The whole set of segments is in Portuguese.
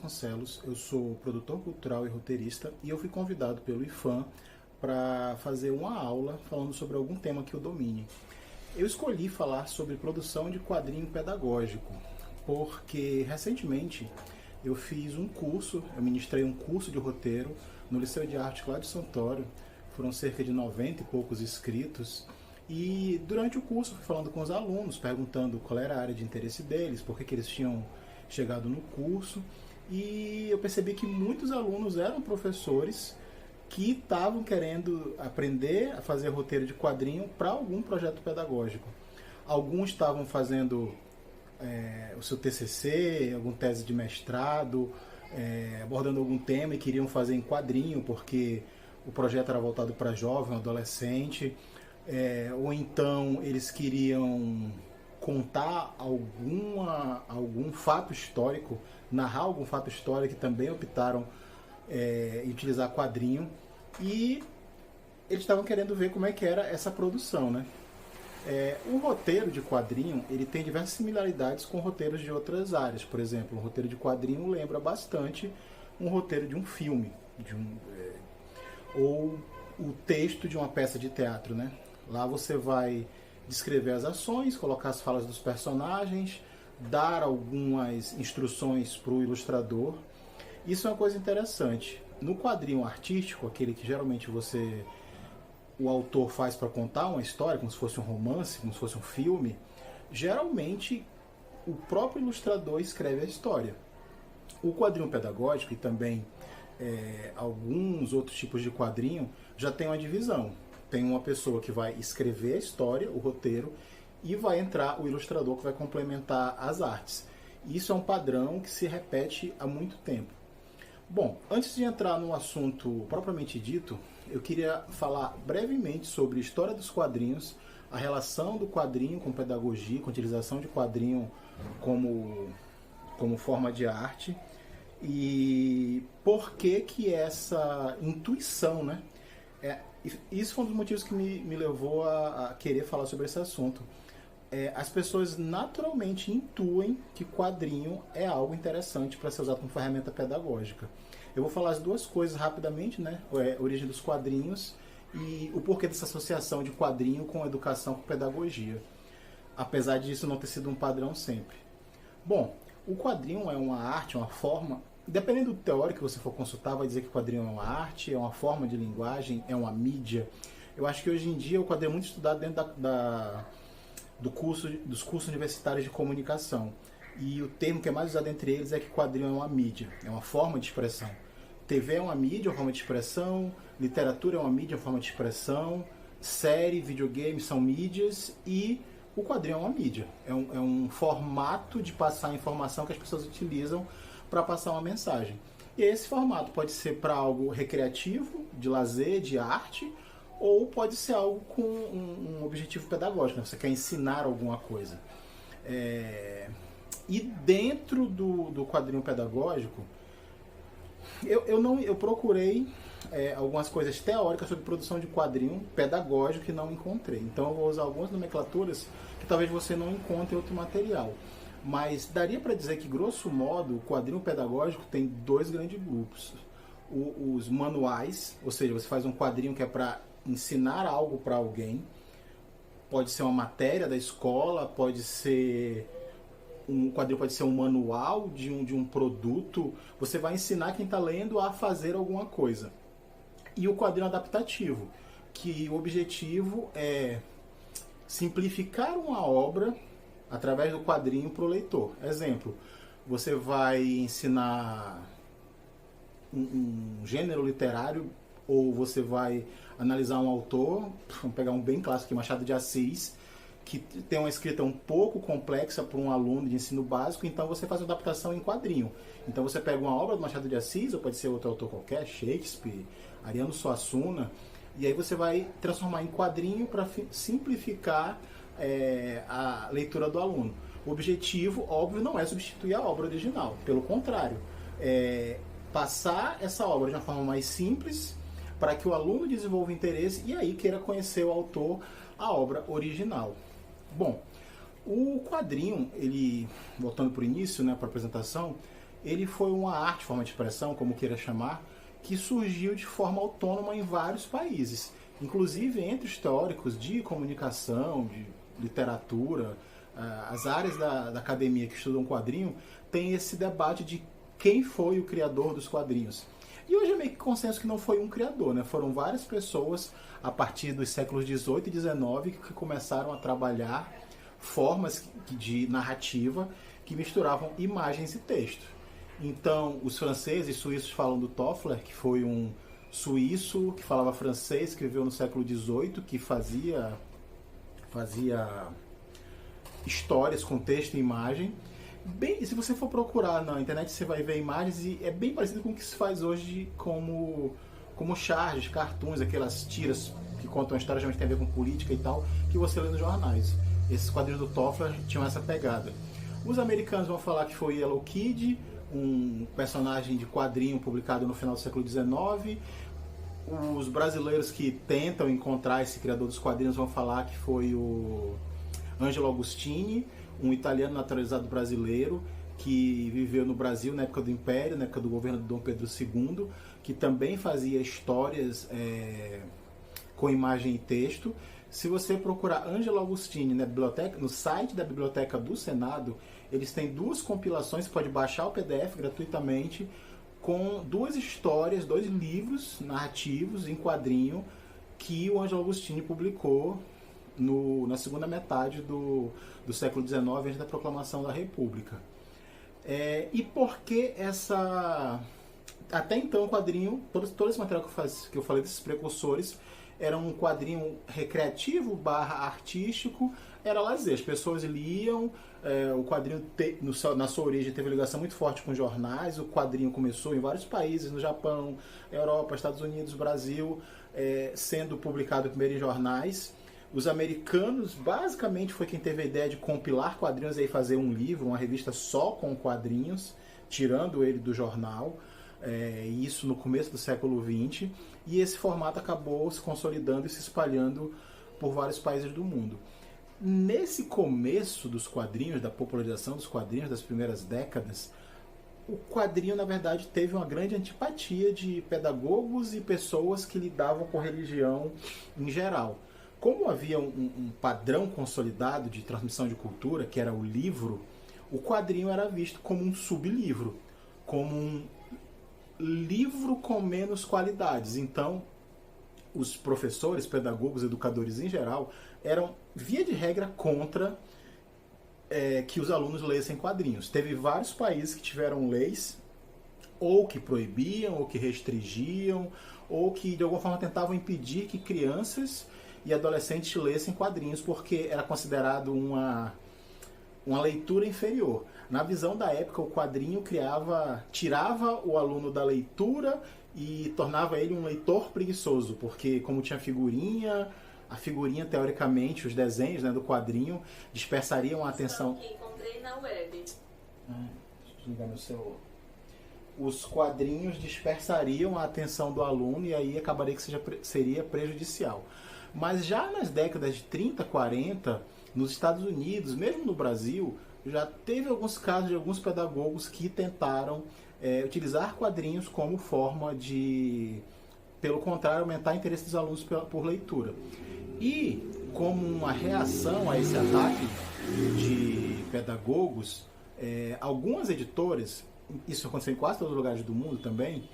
Vasconcelos, eu sou produtor cultural e roteirista e eu fui convidado pelo IFAM para fazer uma aula falando sobre algum tema que eu domine. Eu escolhi falar sobre produção de quadrinho pedagógico, porque recentemente eu fiz um curso, eu ministrei um curso de roteiro no Liceu de Arte Cláudio Santoro, foram cerca de 90 e poucos inscritos, e durante o curso fui falando com os alunos, perguntando qual era a área de interesse deles, por que eles tinham chegado no curso, e eu percebi que muitos alunos eram professores que estavam querendo aprender a fazer roteiro de quadrinho para algum projeto pedagógico. Alguns estavam fazendo o seu TCC, alguma tese de mestrado, abordando algum tema e queriam fazer em quadrinho porque o projeto era voltado para jovem, adolescente, ou então eles queriam contar algum fato histórico, narrar algum fato histórico, que também optaram em utilizar quadrinho, e eles estavam querendo ver como é que era essa produção, né? O roteiro de quadrinho ele tem diversas similaridades com roteiros de outras áreas. Por exemplo, um roteiro de quadrinho lembra bastante um roteiro de um filme, ou o texto de uma peça de teatro, né? Lá você vai descrever as ações, colocar as falas dos personagens, dar algumas instruções para o ilustrador. Isso é uma coisa interessante. No quadrinho artístico, aquele que geralmente o autor faz para contar uma história, como se fosse um romance, como se fosse um filme, geralmente o próprio ilustrador escreve a história. O quadrinho pedagógico e também alguns outros tipos de quadrinho já tem uma divisão. Tem uma pessoa que vai escrever a história, o roteiro, e vai entrar o ilustrador que vai complementar as artes. Isso é um padrão que se repete há muito tempo. Bom, antes de entrar no assunto propriamente dito, eu queria falar brevemente sobre a história dos quadrinhos, a relação do quadrinho com pedagogia, com a utilização de quadrinho como forma de arte, e por que essa intuição, né? Isso foi um dos motivos que me levou a querer falar sobre esse assunto. As pessoas naturalmente intuem que quadrinho é algo interessante para ser usado como ferramenta pedagógica. Eu vou falar as duas coisas rapidamente, né? A origem dos quadrinhos e o porquê dessa associação de quadrinho com educação, com pedagogia. Apesar disso não ter sido um padrão sempre. Bom, o quadrinho é uma arte, uma forma. Dependendo do teórico que você for consultar, vai dizer que o quadrinho é uma arte, é uma forma de linguagem, é uma mídia. Eu acho que hoje em dia o quadrinho é muito estudado dentro dos cursos universitários de comunicação. E o termo que é mais usado entre eles é que quadrinho é uma mídia, é uma forma de expressão. TV é uma mídia, uma forma de expressão, literatura é uma mídia, uma forma de expressão, série, videogame são mídias, e o quadrinho é uma mídia. É um formato de passar informação que as pessoas utilizam para passar uma mensagem. E esse formato pode ser para algo recreativo, de lazer, de arte, ou pode ser algo com um objetivo pedagógico, né? Você quer ensinar alguma coisa. E dentro do quadrinho pedagógico, eu procurei algumas coisas teóricas sobre produção de quadrinho pedagógico que não encontrei. Então eu vou usar algumas nomenclaturas que talvez você não encontre em outro material. Mas daria para dizer que, grosso modo, o quadrinho pedagógico tem dois grandes grupos. Os manuais, ou seja, você faz um quadrinho que é para ensinar algo para alguém. Pode ser uma matéria da escola, pode ser um quadrinho, pode ser um manual de um produto. Você vai ensinar quem está lendo a fazer alguma coisa. E o quadrinho adaptativo, que o objetivo é simplificar uma obra através do quadrinho para o leitor. Exemplo, você vai ensinar um gênero literário, ou você vai analisar um autor, vamos pegar um bem clássico aqui, Machado de Assis, que tem uma escrita um pouco complexa para um aluno de ensino básico, então você faz uma adaptação em quadrinho. Então você pega uma obra do Machado de Assis, ou pode ser outro autor qualquer, Shakespeare, Ariano Suassuna, e aí você vai transformar em quadrinho para simplificar a leitura do aluno. O objetivo, óbvio, não é substituir a obra original, pelo contrário, passar essa obra de uma forma mais simples para que o aluno desenvolva interesse e aí queira conhecer o autor, a obra original. Bom, o quadrinho, ele, voltando para o início, né, para a apresentação, ele foi uma arte, forma de expressão, como queira chamar, que surgiu de forma autônoma em vários países. Inclusive entre os teóricos de comunicação, de literatura, as áreas da academia que estudam quadrinho, tem esse debate de quem foi o criador dos quadrinhos. E hoje é meio que consenso que não foi um criador, né? Foram várias pessoas, a partir dos séculos XVIII e XIX, que começaram a trabalhar formas de narrativa que misturavam imagens e texto. Então, os franceses e suíços falam do Toffler, que foi um suíço que falava francês, que viveu no século XVIII, que fazia histórias com texto e imagem. Bem, se você for procurar na internet, você vai ver imagens e é bem parecido com o que se faz hoje como charges, cartoons, aquelas tiras que contam histórias que tem a ver com política e tal, que você lê nos jornais. Esses quadrinhos do Toffler tinham essa pegada. Os americanos vão falar que foi Yellow Kid, um personagem de quadrinho publicado no final do século XIX. Os brasileiros que tentam encontrar esse criador dos quadrinhos vão falar que foi o Angelo Agostini, um italiano naturalizado brasileiro que viveu no Brasil na época do Império, na época do governo de Dom Pedro II, que também fazia histórias com imagem e texto. Se você procurar Angelo Agostini na biblioteca, no site da Biblioteca do Senado, eles têm 2 compilações, você pode baixar o PDF gratuitamente, com 2 histórias, 2 livros narrativos em quadrinho que o Angelo Agostini publicou na segunda metade do século XIX, antes da proclamação da República. E por que essa... Até então o quadrinho, todo esse material que eu falei desses precursores, era um quadrinho recreativo / artístico, era lazer. As pessoas liam, o quadrinho na sua origem teve ligação muito forte com jornais. O quadrinho começou em vários países, no Japão, Europa, Estados Unidos, Brasil, sendo publicado primeiro em jornais. Os americanos, basicamente, foi quem teve a ideia de compilar quadrinhos e fazer um livro, uma revista só com quadrinhos, tirando ele do jornal. Isso no começo do século XX, e esse formato acabou se consolidando e se espalhando por vários países do mundo. Nesse começo dos quadrinhos, da popularização dos quadrinhos, das primeiras décadas, o quadrinho, na verdade, teve uma grande antipatia de pedagogos e pessoas que lidavam com religião em geral. Como havia um padrão consolidado de transmissão de cultura, que era o livro, o quadrinho era visto como um sublivro, como um livro com menos qualidades. Então, os professores, pedagogos, educadores em geral, eram, via de regra, contra que os alunos lessem quadrinhos. Teve vários países que tiveram leis ou que proibiam, ou que restringiam, ou que de alguma forma tentavam impedir que crianças e adolescentes lessem quadrinhos, porque era considerado uma leitura inferior. Na visão da época, o quadrinho tirava o aluno da leitura e tornava ele um leitor preguiçoso, porque como tinha a figurinha, teoricamente, os desenhos, né, do quadrinho, dispersariam a atenção... Que encontrei na web. Deixa eu ligar meu celular. Os quadrinhos dispersariam a atenção do aluno e aí acabaria que seria prejudicial. Mas já nas décadas de 30, 40, nos Estados Unidos, mesmo no Brasil, já teve alguns casos de alguns pedagogos que tentaram utilizar quadrinhos como forma de, pelo contrário, aumentar o interesse dos alunos por leitura. E, como uma reação a esse ataque de pedagogos, algumas editoras, isso aconteceu em quase todos os lugares do mundo também,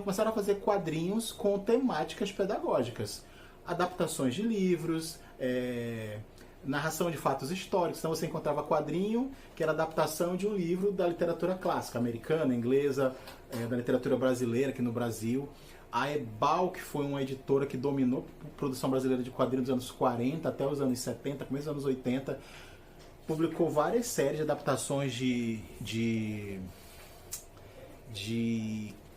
começaram a fazer quadrinhos com temáticas pedagógicas. Adaptações de livros, narração de fatos históricos. Então você encontrava quadrinho que era adaptação de um livro da literatura clássica, americana, inglesa, da literatura brasileira aqui no Brasil. A Ebal, que foi uma editora que dominou a produção brasileira de quadrinhos dos anos 40 até os anos 70, começo dos anos 80, publicou várias séries de adaptações de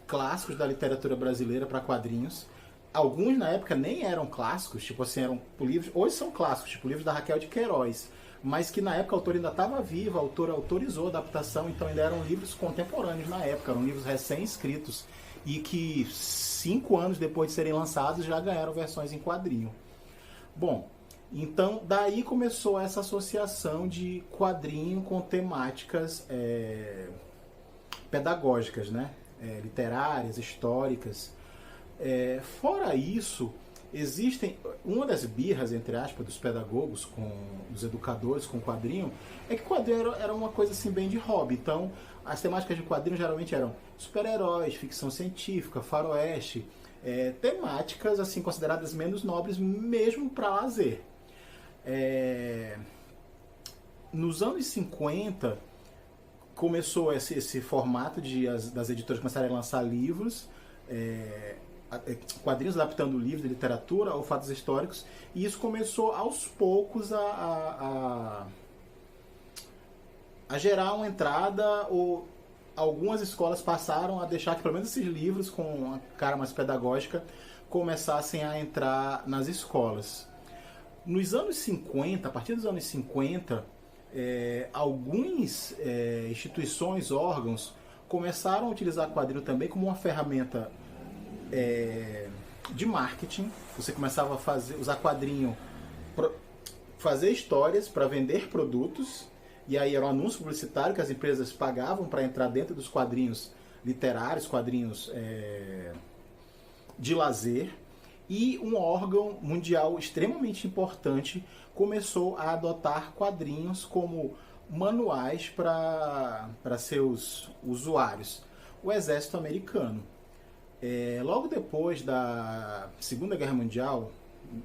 clássicos da literatura brasileira para quadrinhos. Alguns na época nem eram clássicos, tipo assim, eram livros, hoje são clássicos, tipo livros da Raquel de Queiroz, mas que na época a autora ainda estava viva, a autora autorizou a adaptação, então ainda eram livros contemporâneos na época, eram livros recém-escritos e que 5 anos depois de serem lançados já ganharam versões em quadrinho. Bom, então daí começou essa associação de quadrinho com temáticas pedagógicas, né? Literárias, históricas. Fora isso, existem uma das birras, entre aspas, dos pedagogos, dos educadores com o quadrinho, é que o quadrinho era uma coisa assim bem de hobby. Então, as temáticas de quadrinho geralmente eram super-heróis, ficção científica, faroeste, temáticas assim consideradas menos nobres mesmo para lazer. Nos anos 50 começou esse formato das editoras começarem a lançar livros, quadrinhos adaptando livros de literatura ou fatos históricos, e isso começou aos poucos a gerar uma entrada, ou algumas escolas passaram a deixar que pelo menos esses livros com uma cara mais pedagógica começassem a entrar nas escolas. Nos anos 50, a partir dos anos 50, algumas instituições, órgãos, começaram a utilizar quadrinho também como uma ferramenta de marketing. Você começava a usar quadrinho para fazer histórias, para vender produtos, e aí era um anúncio publicitário que as empresas pagavam para entrar dentro dos quadrinhos literários, quadrinhos de lazer. E um órgão mundial extremamente importante começou a adotar quadrinhos como manuais para seus usuários: o Exército Americano. Logo depois da Segunda Guerra Mundial,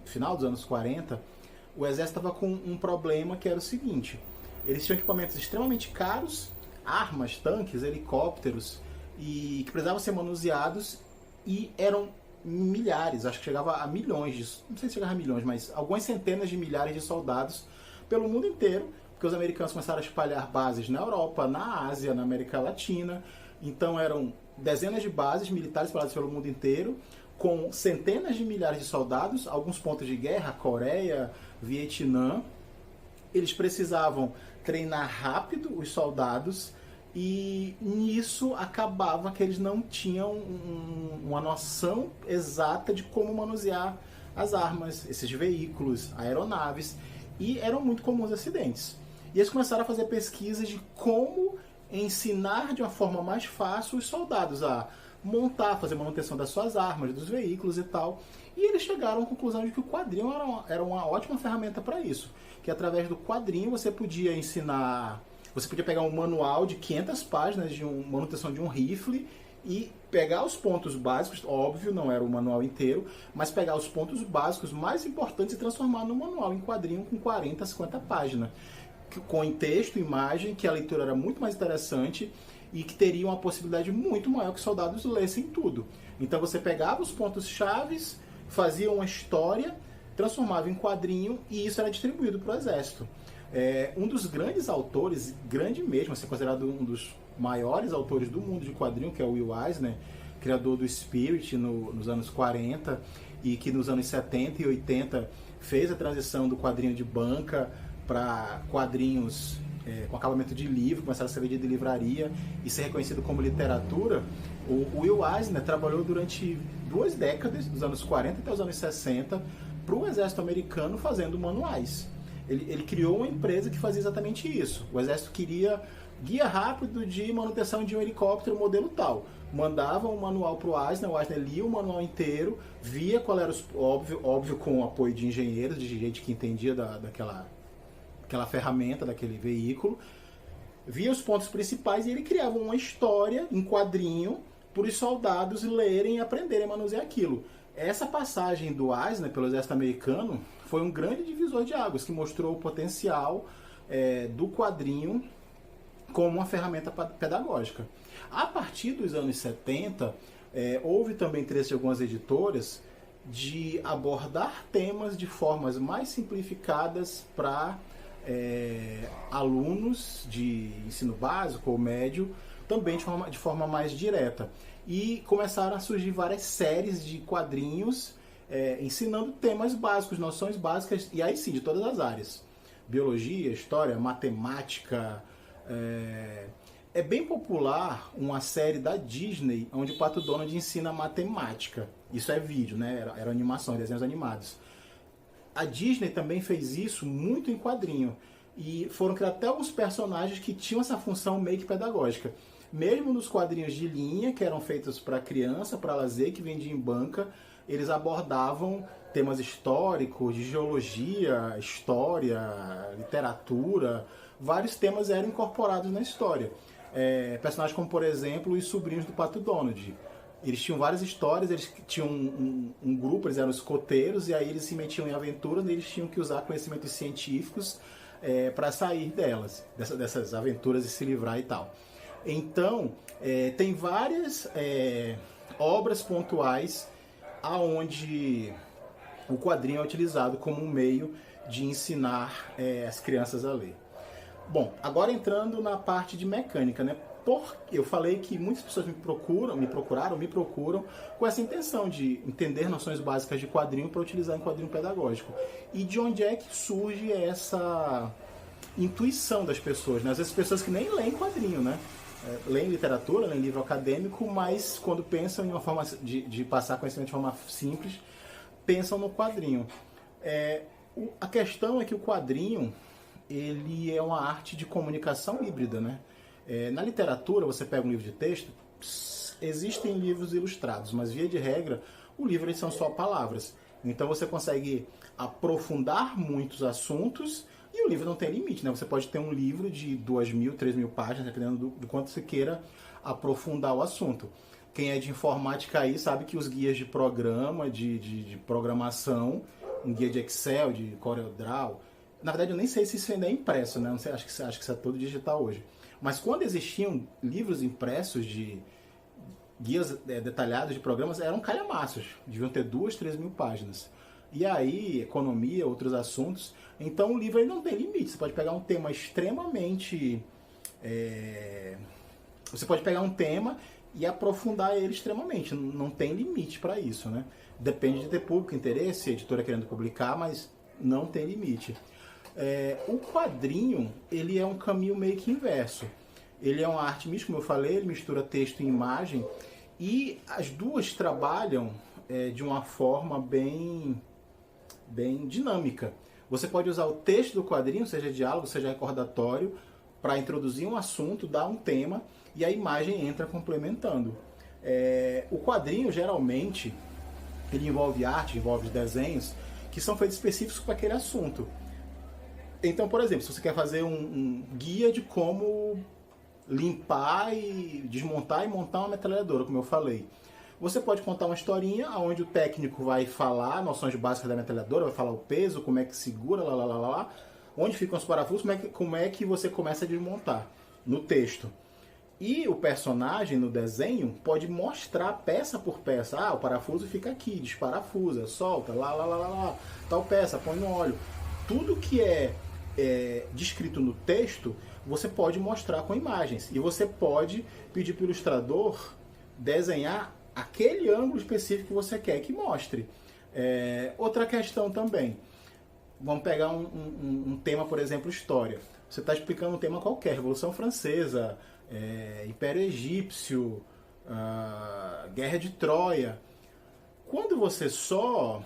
final dos anos 40, o Exército estava com um problema que era o seguinte: eles tinham equipamentos extremamente caros, armas, tanques, helicópteros, e que precisavam ser manuseados, e eram milhares, acho que chegava a milhões, não sei se chegava a milhões, mas algumas centenas de milhares de soldados pelo mundo inteiro, porque os americanos começaram a espalhar bases na Europa, na Ásia, na América Latina. Então eram dezenas de bases militares espalhadas pelo mundo inteiro, com centenas de milhares de soldados, alguns pontos de guerra, Coreia, Vietnã. Eles precisavam treinar rápido os soldados, e nisso acabava que eles não tinham uma noção exata de como manusear as armas, esses veículos, aeronaves, e eram muito comuns acidentes. E eles começaram a fazer pesquisas de como ensinar de uma forma mais fácil os soldados a montar, fazer manutenção das suas armas, dos veículos e tal. E eles chegaram à conclusão de que o quadrinho era uma ótima ferramenta para isso, que através do quadrinho você podia ensinar. Você podia pegar um manual de 500 páginas de manutenção de um rifle e pegar os pontos básicos, óbvio, não era o manual inteiro, mas pegar os pontos básicos mais importantes e transformar no manual em quadrinho com 40, 50 páginas, com texto, imagem, que a leitura era muito mais interessante e que teria uma possibilidade muito maior que os soldados lessem tudo. Então você pegava os pontos chaves, fazia uma história, transformava em quadrinho, e isso era distribuído para o exército. Um dos grandes autores, grande mesmo, assim, considerado um dos maiores autores do mundo de quadrinho, que é o Will Eisner, criador do Spirit nos anos 40, e que nos anos 70 e 80 fez a transição do quadrinho de banca para quadrinhos com acabamento de livro, começaram a ser vendido em livraria e ser reconhecido como literatura. O Will Eisner trabalhou durante 2 décadas, dos anos 40 até os anos 60, para o exército americano, fazendo manuais. Ele criou uma empresa que fazia exatamente isso. O exército queria guia rápido de manutenção de um helicóptero modelo tal. Mandava um manual para o Eisner lia o manual inteiro, via qual era óbvio com o apoio de engenheiros, de gente que entendia daquela ferramenta, daquele veículo, via os pontos principais, e ele criava uma história em quadrinho para os soldados lerem e aprenderem a manusear aquilo. Essa passagem do Eisner pelo exército americano foi um grande divisor de águas, que mostrou o potencial do quadrinho como uma ferramenta pedagógica. A partir dos anos 70, houve também interesse de algumas editoras de abordar temas de formas mais simplificadas para alunos de ensino básico ou médio, também de forma mais direta. E começaram a surgir várias séries de quadrinhos ensinando temas básicos, noções básicas, e aí sim, de todas as áreas. Biologia, história, matemática. É bem popular uma série da Disney onde o Pato Donald ensina matemática. Isso é vídeo, né? Era animação, desenhos animados. A Disney também fez isso muito em quadrinho. E foram criados até alguns personagens que tinham essa função meio que pedagógica. Mesmo nos quadrinhos de linha, que eram feitos para criança, para lazer, que vendia em banca, eles abordavam temas históricos, de geologia, história, literatura, vários temas eram incorporados na história. Personagens como, por exemplo, os sobrinhos do Pato Donald. Eles tinham várias histórias, eles tinham um grupo, eles eram escoteiros, e aí eles se metiam em aventuras, e eles tinham que usar conhecimentos científicos para sair delas, dessas aventuras e se livrar e tal. Então, tem várias obras pontuais aonde o quadrinho é utilizado como um meio de ensinar as crianças a ler. Bom, agora entrando na parte de mecânica, né? Eu falei que muitas pessoas me procuram com essa intenção de entender noções básicas de quadrinho para utilizar em quadrinho pedagógico. E de onde é que surge essa intuição das pessoas, né? Às vezes pessoas que nem leem quadrinho, né? Leem literatura, leem livro acadêmico, mas quando pensam em uma forma de passar conhecimento de forma simples, pensam no quadrinho. A questão é que o quadrinho, ele é uma arte de comunicação híbrida, né? Na literatura, você pega um livro de texto, existem livros ilustrados, mas via de regra, o livro são só palavras. Então você consegue aprofundar muitos assuntos e o livro não tem limite, né? Você pode ter um livro de 2.000, 3.000 páginas, dependendo do quanto você queira aprofundar o assunto. Quem é de informática aí sabe que os guias de programa, de programação, um guia de Excel, de CorelDRAW, na verdade eu nem sei se isso ainda é impresso, né? Não sei, acho que isso é tudo digital hoje. Mas quando existiam livros impressos de guias detalhados de programas, eram calhamaços, deviam ter 2.000, 3.000 páginas. E aí, economia, outros assuntos. Então o livro ele não tem limite. Você pode pegar um tema extremamente... Você pode pegar um tema e aprofundar ele extremamente. Não tem limite para isso, né? Depende de ter público, interesse, editora querendo publicar, mas não tem limite. O quadrinho, ele é um caminho meio que inverso. Ele é uma arte mística, como eu falei, ele mistura texto e imagem, e as duas trabalham de uma forma bem dinâmica. Você pode usar o texto do quadrinho, seja diálogo, seja recordatório, para introduzir um assunto, dar um tema, e a imagem entra complementando. O quadrinho, geralmente, ele envolve arte, envolve desenhos, que são feitos específicos para aquele assunto. Então, por exemplo, se você quer fazer um guia de como limpar e desmontar e montar uma metralhadora, como eu falei, você pode contar uma historinha onde o técnico vai falar noções básicas da metralhadora, vai falar o peso, como é que segura, onde ficam os parafusos, como é que você começa a desmontar no texto. E o personagem no desenho pode mostrar peça por peça. O parafuso fica aqui, desparafusa, solta, tal peça, põe no óleo. Tudo que é descrito no texto, você pode mostrar com imagens. E você pode pedir para o ilustrador desenhar aquele ângulo específico que você quer que mostre. Outra questão também. Vamos pegar um tema, por exemplo, história. Você está explicando um tema qualquer, Revolução Francesa, Império Egípcio, Guerra de Troia. Quando você só...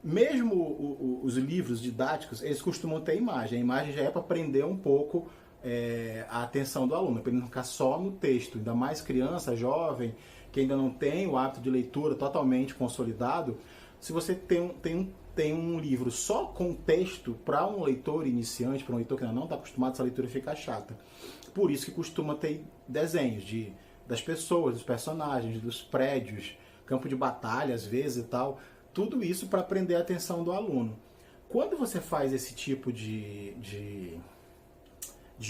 Mesmo os livros didáticos, eles costumam ter imagem. A imagem já é para prender um pouco a atenção do aluno, para ele não ficar só no texto. Ainda mais criança, jovem, que ainda não tem o hábito de leitura totalmente consolidado. Se você tem um livro só com texto, para um leitor iniciante, para um leitor que ainda não está acostumado, essa leitura fica chata. Por isso que costuma ter desenhos das pessoas, dos personagens, dos prédios, campo de batalha às vezes e tal. Tudo isso para prender a atenção do aluno. Quando você faz esse tipo de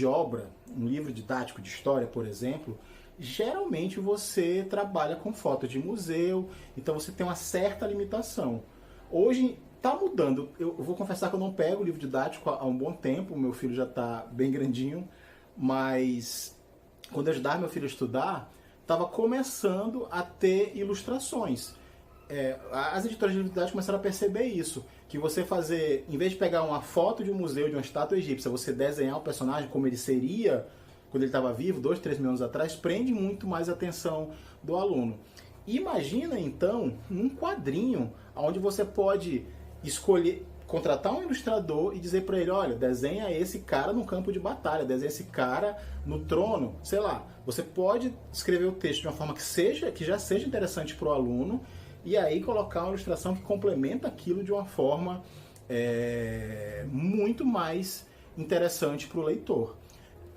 obra, um livro didático de história, por exemplo, geralmente você trabalha com foto de museu, então você tem uma certa limitação. Hoje está mudando. Eu vou confessar que eu não pego o livro didático há um bom tempo, meu filho já está bem grandinho, mas quando eu ajudava meu filho a estudar, estava começando a ter ilustrações. As editoras de livro didático começaram a perceber isso, que você fazer, em vez de pegar uma foto de um museu, de uma estátua egípcia, você desenhar o personagem como ele seria quando ele estava vivo, 2, 3 mil anos atrás, prende muito mais a atenção do aluno. Imagina então um quadrinho onde você pode escolher, contratar um ilustrador e dizer para ele, olha, desenha esse cara no campo de batalha, desenha esse cara no trono, sei lá. Você pode escrever o texto de uma forma que já seja interessante para o aluno e aí colocar uma ilustração que complementa aquilo de uma forma muito mais interessante para o leitor.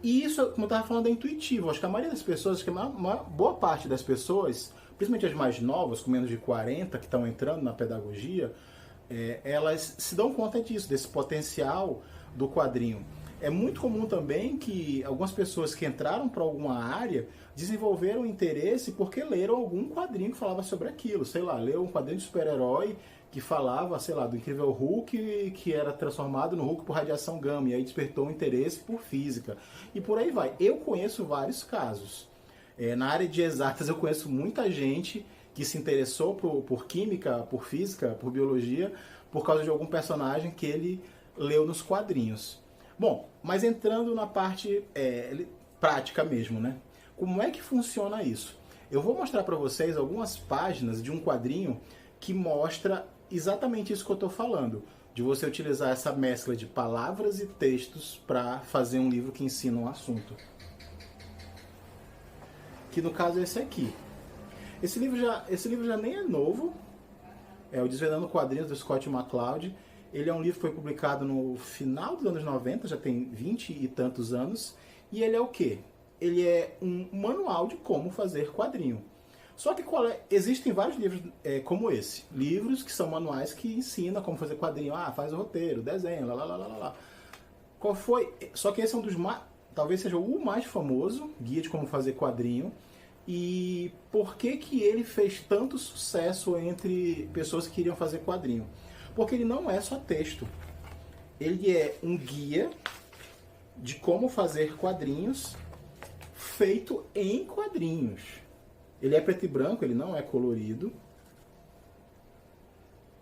E isso, como eu estava falando, é intuitivo. Acho que a maioria das pessoas, acho que uma boa parte das pessoas, principalmente as mais novas, com menos de 40, que estão entrando na pedagogia, elas se dão conta disso, desse potencial do quadrinho. É muito comum também que algumas pessoas que entraram para alguma área desenvolveram interesse porque leram algum quadrinho que falava sobre aquilo. Sei lá, leu um quadrinho de super-herói que falava, sei lá, do Incrível Hulk, que era transformado no Hulk por radiação gama, e aí despertou um interesse por física. E por aí vai. Eu conheço vários casos. Na área de exatas eu conheço muita gente que se interessou por química, por física, por biologia, por causa de algum personagem que ele leu nos quadrinhos. Bom, mas entrando na parte prática mesmo, né? Como é que funciona isso? Eu vou mostrar para vocês algumas páginas de um quadrinho que mostra exatamente isso que eu estou falando, de você utilizar essa mescla de palavras e textos para fazer um livro que ensina um assunto. Que no caso é esse aqui. Esse livro já nem é novo, é o Desvendando Quadrinhos, do Scott McCloud. Ele é um livro que foi publicado no final dos anos 90, já tem 20 e tantos anos, e ele é o quê? Ele é um manual de como fazer quadrinho. Só que existem vários livros como esse, livros que são manuais que ensinam como fazer quadrinho, faz o roteiro, desenha, lá. Só que esse é um dos mais, talvez seja o mais famoso, Guia de Como Fazer Quadrinho. E por que ele fez tanto sucesso entre pessoas que queriam fazer quadrinho? Porque ele não é só texto. Ele é um guia de como fazer quadrinhos feito em quadrinhos. Ele é preto e branco, ele não é colorido.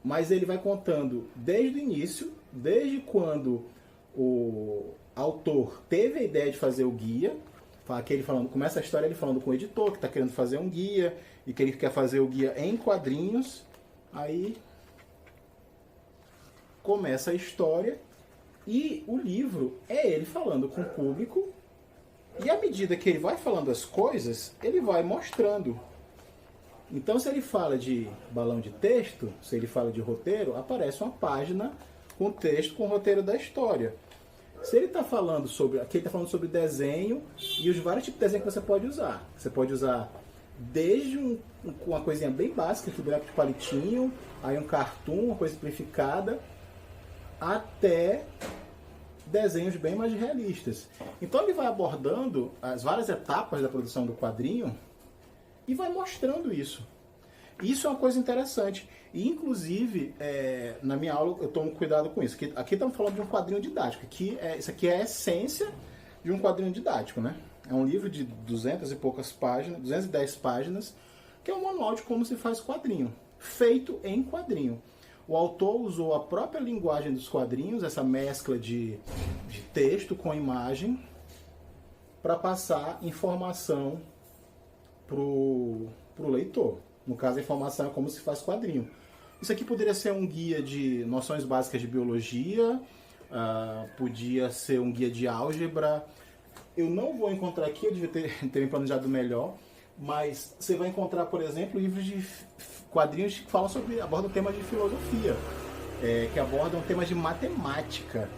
Mas ele vai contando desde o início, desde quando o autor teve a ideia de fazer o guia. Começa a história ele falando com o editor que está querendo fazer um guia e que ele quer fazer o guia em quadrinhos. Aí começa a história e o livro é ele falando com o público, e à medida que ele vai falando as coisas, ele vai mostrando. Então, se ele fala de balão de texto, se ele fala de roteiro, aparece uma página com texto com o roteiro da história. Se ele está falando sobre, aqui ele está falando sobre desenho e os vários tipos de desenho que você pode usar. Você pode usar desde uma coisinha bem básica, que boneco de palitinho, aí um cartoon, uma coisa simplificada, até desenhos bem mais realistas. Então ele vai abordando as várias etapas da produção do quadrinho e vai mostrando isso. Isso é uma coisa interessante. E, inclusive, na minha aula eu tomo cuidado com isso. Aqui estamos falando de um quadrinho didático. Isso aqui é a essência de um quadrinho didático, né? É um livro de 200 e poucas páginas, 210 páginas, que é um manual de como se faz quadrinho, feito em quadrinho. O autor usou a própria linguagem dos quadrinhos, essa mescla de texto com imagem, para passar informação para o leitor. No caso, a informação é como se faz quadrinho. Isso aqui poderia ser um guia de noções básicas de biologia, podia ser um guia de álgebra. Eu não vou encontrar aqui, eu devia ter me planejado melhor, mas você vai encontrar, por exemplo, livros de quadrinhos que falam abordam temas de filosofia, que abordam temas de matemática,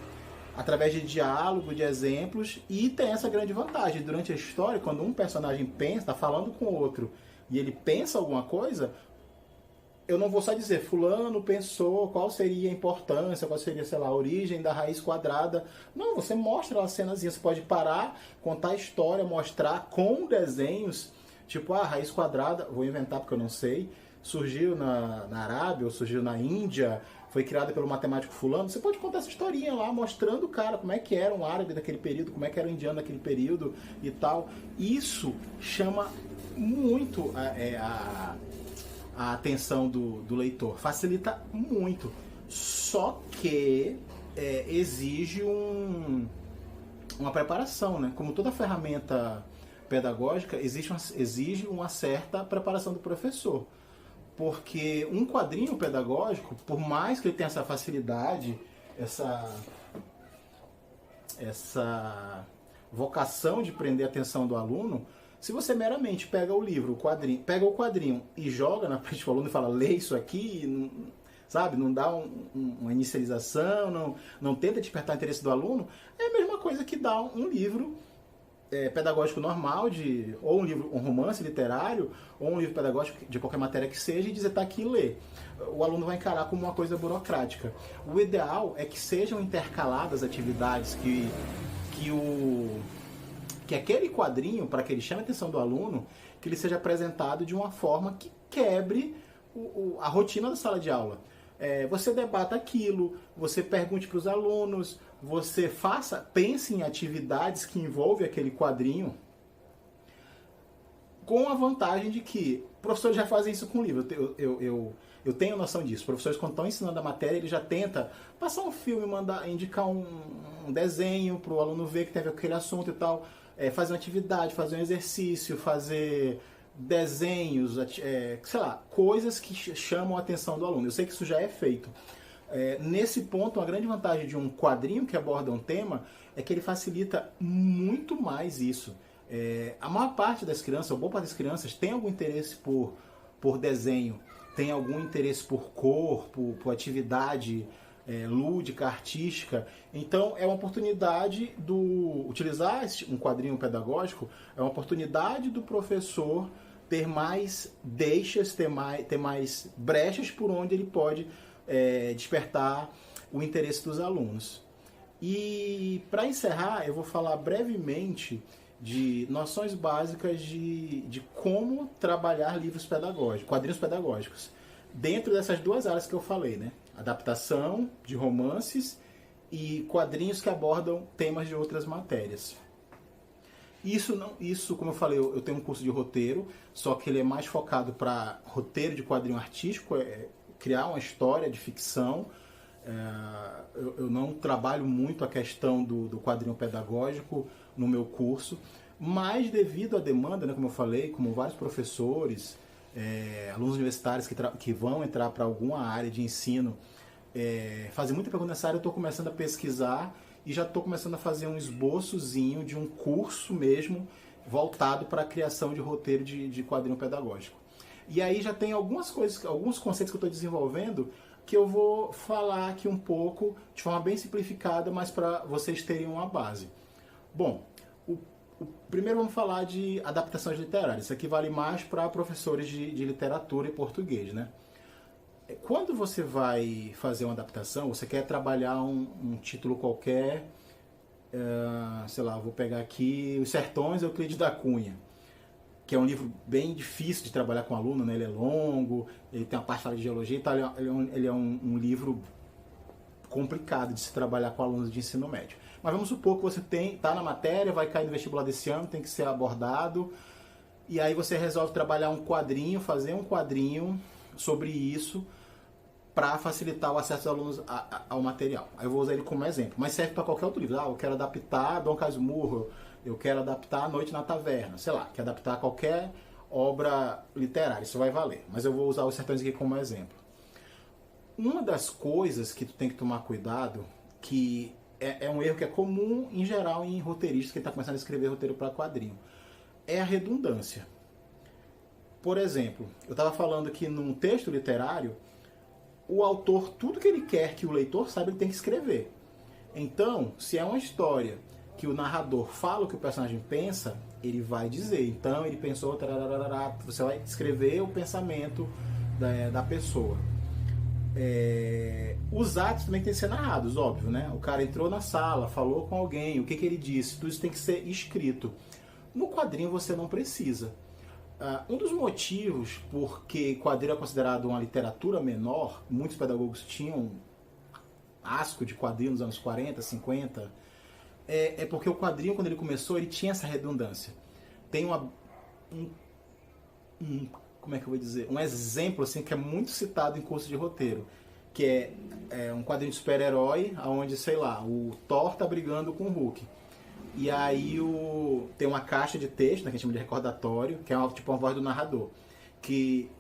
através de diálogo, de exemplos, e tem essa grande vantagem. Durante a história, quando um personagem está falando com o outro, e ele pensa alguma coisa, eu não vou só dizer, fulano pensou qual seria a importância, qual seria, sei lá, a origem da raiz quadrada. Não, você mostra a cenazinha, você pode parar, contar a história, mostrar com desenhos, tipo, a raiz quadrada, vou inventar porque eu não sei, surgiu na Arábia, ou surgiu na Índia, foi criada pelo matemático fulano. Você pode contar essa historinha lá, mostrando, cara, como é que era um árabe daquele período, como é que era um indiano daquele período e tal. Isso chama muito a atenção do leitor, facilita muito, só que exige uma preparação, né? Como toda ferramenta pedagógica, exige uma certa preparação do professor. Porque um quadrinho pedagógico, por mais que ele tenha essa facilidade, essa vocação de prender a atenção do aluno, se você meramente pega o livro, pega o quadrinho e joga na frente do aluno e fala, lê isso aqui, sabe, não dá uma inicialização, não tenta despertar o interesse do aluno, é a mesma coisa que dar um livro pedagógico normal, ou um romance literário, ou um livro pedagógico de qualquer matéria que seja, e dizer, tá aqui e lê. O aluno vai encarar como uma coisa burocrática. O ideal é que sejam intercaladas atividades que aquele quadrinho, para que ele chame a atenção do aluno, que ele seja apresentado de uma forma que quebre a rotina da sala de aula. Você debata aquilo, você pergunte para os alunos, você pense em atividades que envolvem aquele quadrinho, com a vantagem de que professores já fazem isso com o livro. Eu tenho noção disso. Professores, quando estão ensinando a matéria, ele já tenta passar um filme, indicar um desenho para o aluno ver que teve aquele assunto e tal, fazer uma atividade, fazer um exercício, fazer desenhos, sei lá, coisas que chamam a atenção do aluno. Eu sei que isso já é feito. Nesse ponto, uma grande vantagem de um quadrinho que aborda um tema é que ele facilita muito mais isso. A maior parte das crianças, ou boa parte das crianças, tem algum interesse por desenho, tem algum interesse por cor, por atividade lúdica, artística. Então, é uma oportunidade utilizar um quadrinho pedagógico, é uma oportunidade do professor ter mais deixas, ter mais brechas por onde ele pode despertar o interesse dos alunos. E para encerrar, eu vou falar brevemente de noções básicas de como trabalhar livros pedagógicos, quadrinhos pedagógicos, dentro dessas duas áreas que eu falei, né? Adaptação de romances e quadrinhos que abordam temas de outras matérias. Isso, como eu falei, eu tenho um curso de roteiro, só que ele é mais focado para roteiro de quadrinho artístico, criar uma história de ficção. Eu não trabalho muito a questão do quadrinho pedagógico no meu curso, mas devido à demanda, né, como eu falei, como vários professores, alunos universitários que vão entrar para alguma área de ensino, fazem muita pergunta nessa área, eu estou começando a pesquisar e já estou começando a fazer um esboçozinho de um curso mesmo voltado para a criação de roteiro de quadrinho pedagógico. E aí já tem alguns conceitos que eu estou desenvolvendo que eu vou falar aqui um pouco de forma bem simplificada, mas para vocês terem uma base. Bom, primeiro vamos falar de adaptações literárias. Isso aqui vale mais para professores de literatura e português, né? Quando você vai fazer uma adaptação, você quer trabalhar um título qualquer, sei lá, vou pegar aqui Os Sertões, Euclides da Cunha, que é um livro bem difícil de trabalhar com aluno, né? Ele é longo, ele tem uma parte de geologia e tal, ele é um livro complicado de se trabalhar com alunos de ensino médio. Mas vamos supor que você está na matéria, vai cair no vestibular desse ano, tem que ser abordado, e aí você resolve trabalhar um quadrinho, fazer um quadrinho sobre isso para facilitar o acesso dos alunos ao material. Aí eu vou usar ele como exemplo, mas serve para qualquer outro livro. Eu quero adaptar Dom Casmurro, eu quero adaptar A Noite na Taverna, sei lá, quero adaptar qualquer obra literária, isso vai valer. Mas eu vou usar Os Sertões aqui como exemplo. Uma das coisas que tu tem que tomar cuidado, que é um erro que é comum em geral em roteiristas que está começando a escrever roteiro para quadrinho, é a redundância. Por exemplo, eu estava falando que num texto literário, o autor, tudo que ele quer que o leitor saiba, ele tem que escrever. Então, se é uma história que o narrador fala o que o personagem pensa, ele vai dizer. Então, ele pensou, você vai escrever o pensamento da pessoa. Os atos também têm que ser narrados, óbvio, né? O cara entrou na sala, falou com alguém, o que ele disse, tudo isso tem que ser escrito. No quadrinho você não precisa. Um dos motivos porque quadrinho é considerado uma literatura menor, muitos pedagogos tinham asco de quadrinho nos anos 40, 50, é porque o quadrinho, quando ele começou, ele tinha essa redundância. Tem como é que eu vou dizer? Um exemplo assim, que é muito citado em curso de roteiro, que é um quadrinho de super-herói, onde, sei lá, o Thor tá brigando com o Hulk. E aí tem uma caixa de texto, né, que a gente chama de recordatório, que é tipo uma voz do narrador, que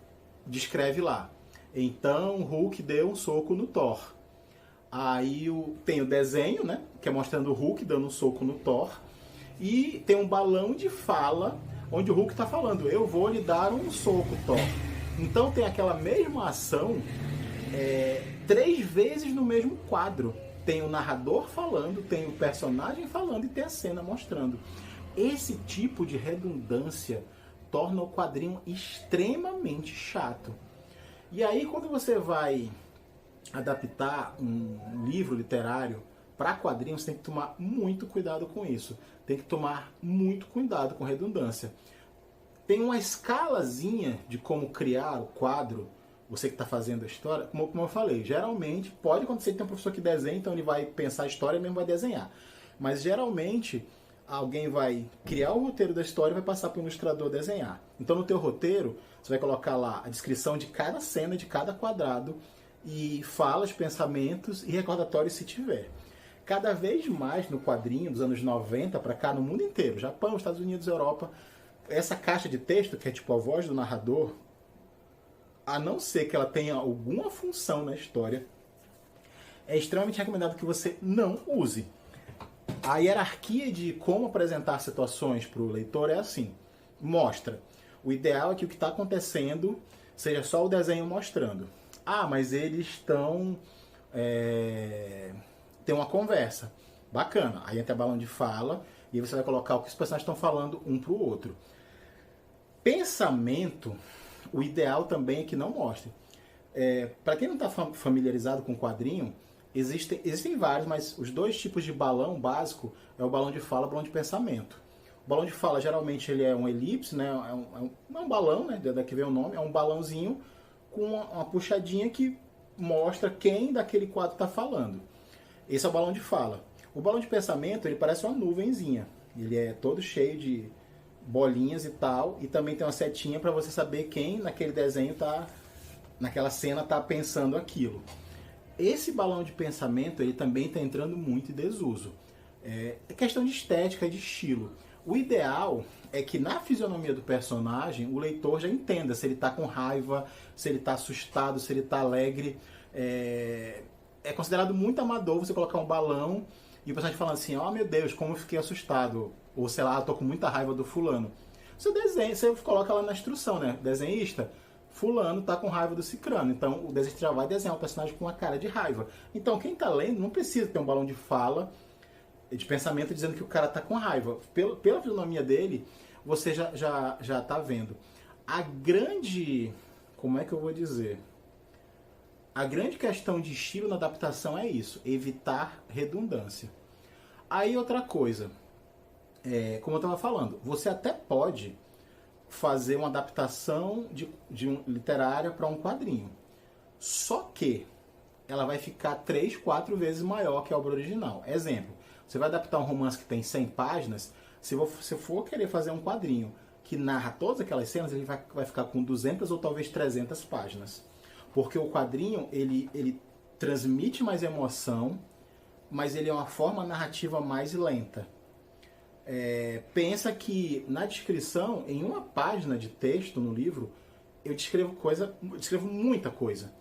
descreve lá. Então, Hulk deu um soco no Thor. Aí tem o desenho, né, que é mostrando o Hulk dando um soco no Thor. E tem um balão de fala, onde o Hulk está falando, eu vou lhe dar um soco, Thor. Então tem aquela mesma ação 3 vezes no mesmo quadro. Tem o narrador falando, tem o personagem falando e tem a cena mostrando. Esse tipo de redundância torna o quadrinho extremamente chato. E aí quando você vai adaptar um livro literário para quadrinhos, você tem que tomar muito cuidado com isso. Tem que tomar muito cuidado com redundância. Tem uma escalazinha de como criar o quadro, você que está fazendo a história, como eu falei, geralmente pode acontecer que tem um professor que desenha, então ele vai pensar a história e mesmo vai desenhar. Mas geralmente alguém vai criar o roteiro da história e vai passar para o ilustrador desenhar. Então no teu roteiro, você vai colocar lá a descrição de cada cena, de cada quadrado, e falas, pensamentos e recordatórios se tiver. Cada vez mais no quadrinho dos anos 90 para cá, no mundo inteiro, Japão, Estados Unidos, Europa, essa caixa de texto, que é tipo a voz do narrador, a não ser que ela tenha alguma função na história, é extremamente recomendado que você não use. A hierarquia de como apresentar situações para o leitor é assim. Mostra. O ideal é que o que está acontecendo seja só o desenho mostrando. Ah, mas eles estão... tem uma conversa. Bacana. Aí entra balão de fala e você vai colocar o que os personagens estão falando um para o outro. Pensamento, o ideal também é que não mostre. Para quem não está familiarizado com quadrinho, existem vários, mas os 2 tipos de balão básico é o balão de fala e o balão de pensamento. O balão de fala, geralmente, ele é um elipse, né? É um balão, né? Daqui vem o nome, é um balãozinho com uma puxadinha que mostra quem daquele quadro está falando. Esse é o balão de fala. O balão de pensamento, ele parece uma nuvenzinha. Ele é todo cheio de bolinhas e tal, e também tem uma setinha para você saber quem naquele desenho tá, naquela cena tá pensando aquilo. Esse balão de pensamento, ele também está entrando muito em desuso. É questão de estética, de estilo. O ideal é que na fisionomia do personagem, o leitor já entenda se ele está com raiva, se ele está assustado, se ele está alegre. É considerado muito amador você colocar um balão e o personagem falando assim, oh meu Deus, como eu fiquei assustado. Ou sei lá, eu tô com muita raiva do fulano. Você desenha, você coloca lá na instrução, né? Desenhista, fulano tá com raiva do cicrano. Então o desenhista já vai desenhar um personagem com uma cara de raiva. Então quem tá lendo não precisa ter um balão de fala, de pensamento, dizendo que o cara tá com raiva. Pela fisionomia dele, você já tá vendo. A grande... Como é que eu vou dizer? A grande questão de estilo na adaptação é isso. Evitar redundância. Aí outra coisa... como eu estava falando, você até pode fazer uma adaptação literária para um quadrinho. Só que ela vai ficar 3, 4 vezes maior que a obra original. Exemplo, você vai adaptar um romance que tem 100 páginas, se você for querer fazer um quadrinho que narra todas aquelas cenas, ele vai ficar com 200 ou talvez 300 páginas. Porque o quadrinho, ele transmite mais emoção, mas ele é uma forma narrativa mais lenta. Pensa que na descrição, em uma página de texto no livro, eu descrevo muita coisa.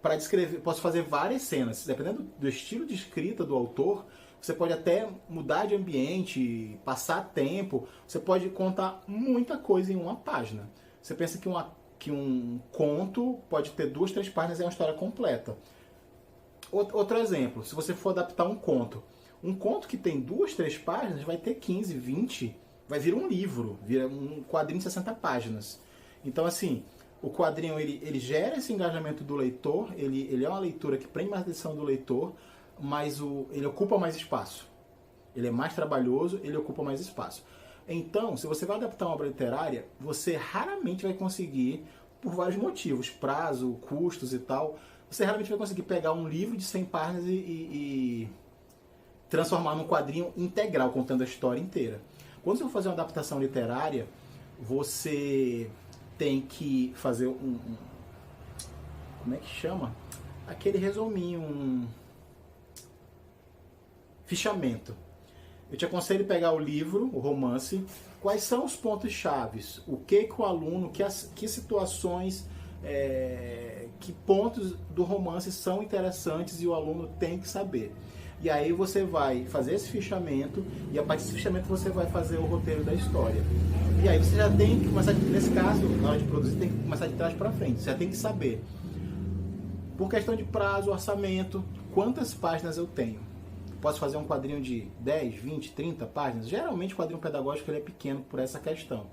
Para descrever, posso fazer várias cenas. Dependendo do estilo de escrita do autor, você pode até mudar de ambiente, passar tempo. Você pode contar muita coisa em uma página. Você pensa que um conto pode ter 2, 3 páginas e é uma história completa. Outro exemplo, se você for adaptar um conto que tem 2, 3 páginas vai ter 15, 20, vai vir um livro, vira um quadrinho de 60 páginas. Então, assim, o quadrinho ele gera esse engajamento do leitor, ele é uma leitura que prende mais atenção do leitor, mas ele ocupa mais espaço. Ele é mais trabalhoso, ele ocupa mais espaço. Então, se você vai adaptar uma obra literária, você raramente vai conseguir, por vários motivos, prazo, custos e tal, você raramente vai conseguir pegar um livro de 100 páginas e transformar num quadrinho integral, contando a história inteira. Quando você for fazer uma adaptação literária, você tem que fazer como é que chama? Aquele resuminho, um fichamento. Eu te aconselho pegar o livro, o romance, quais são os pontos chaves, o que o aluno, que situações que pontos do romance são interessantes e o aluno tem que saber. E aí você vai fazer esse fichamento e a partir desse fichamento você vai fazer o roteiro da história. E aí você já tem que começar, nesse caso, na hora de produzir, tem que começar de trás para frente. Você já tem que saber, por questão de prazo, orçamento, quantas páginas eu tenho. Posso fazer um quadrinho de 10, 20, 30 páginas? Geralmente o quadrinho pedagógico ele é pequeno por essa questão.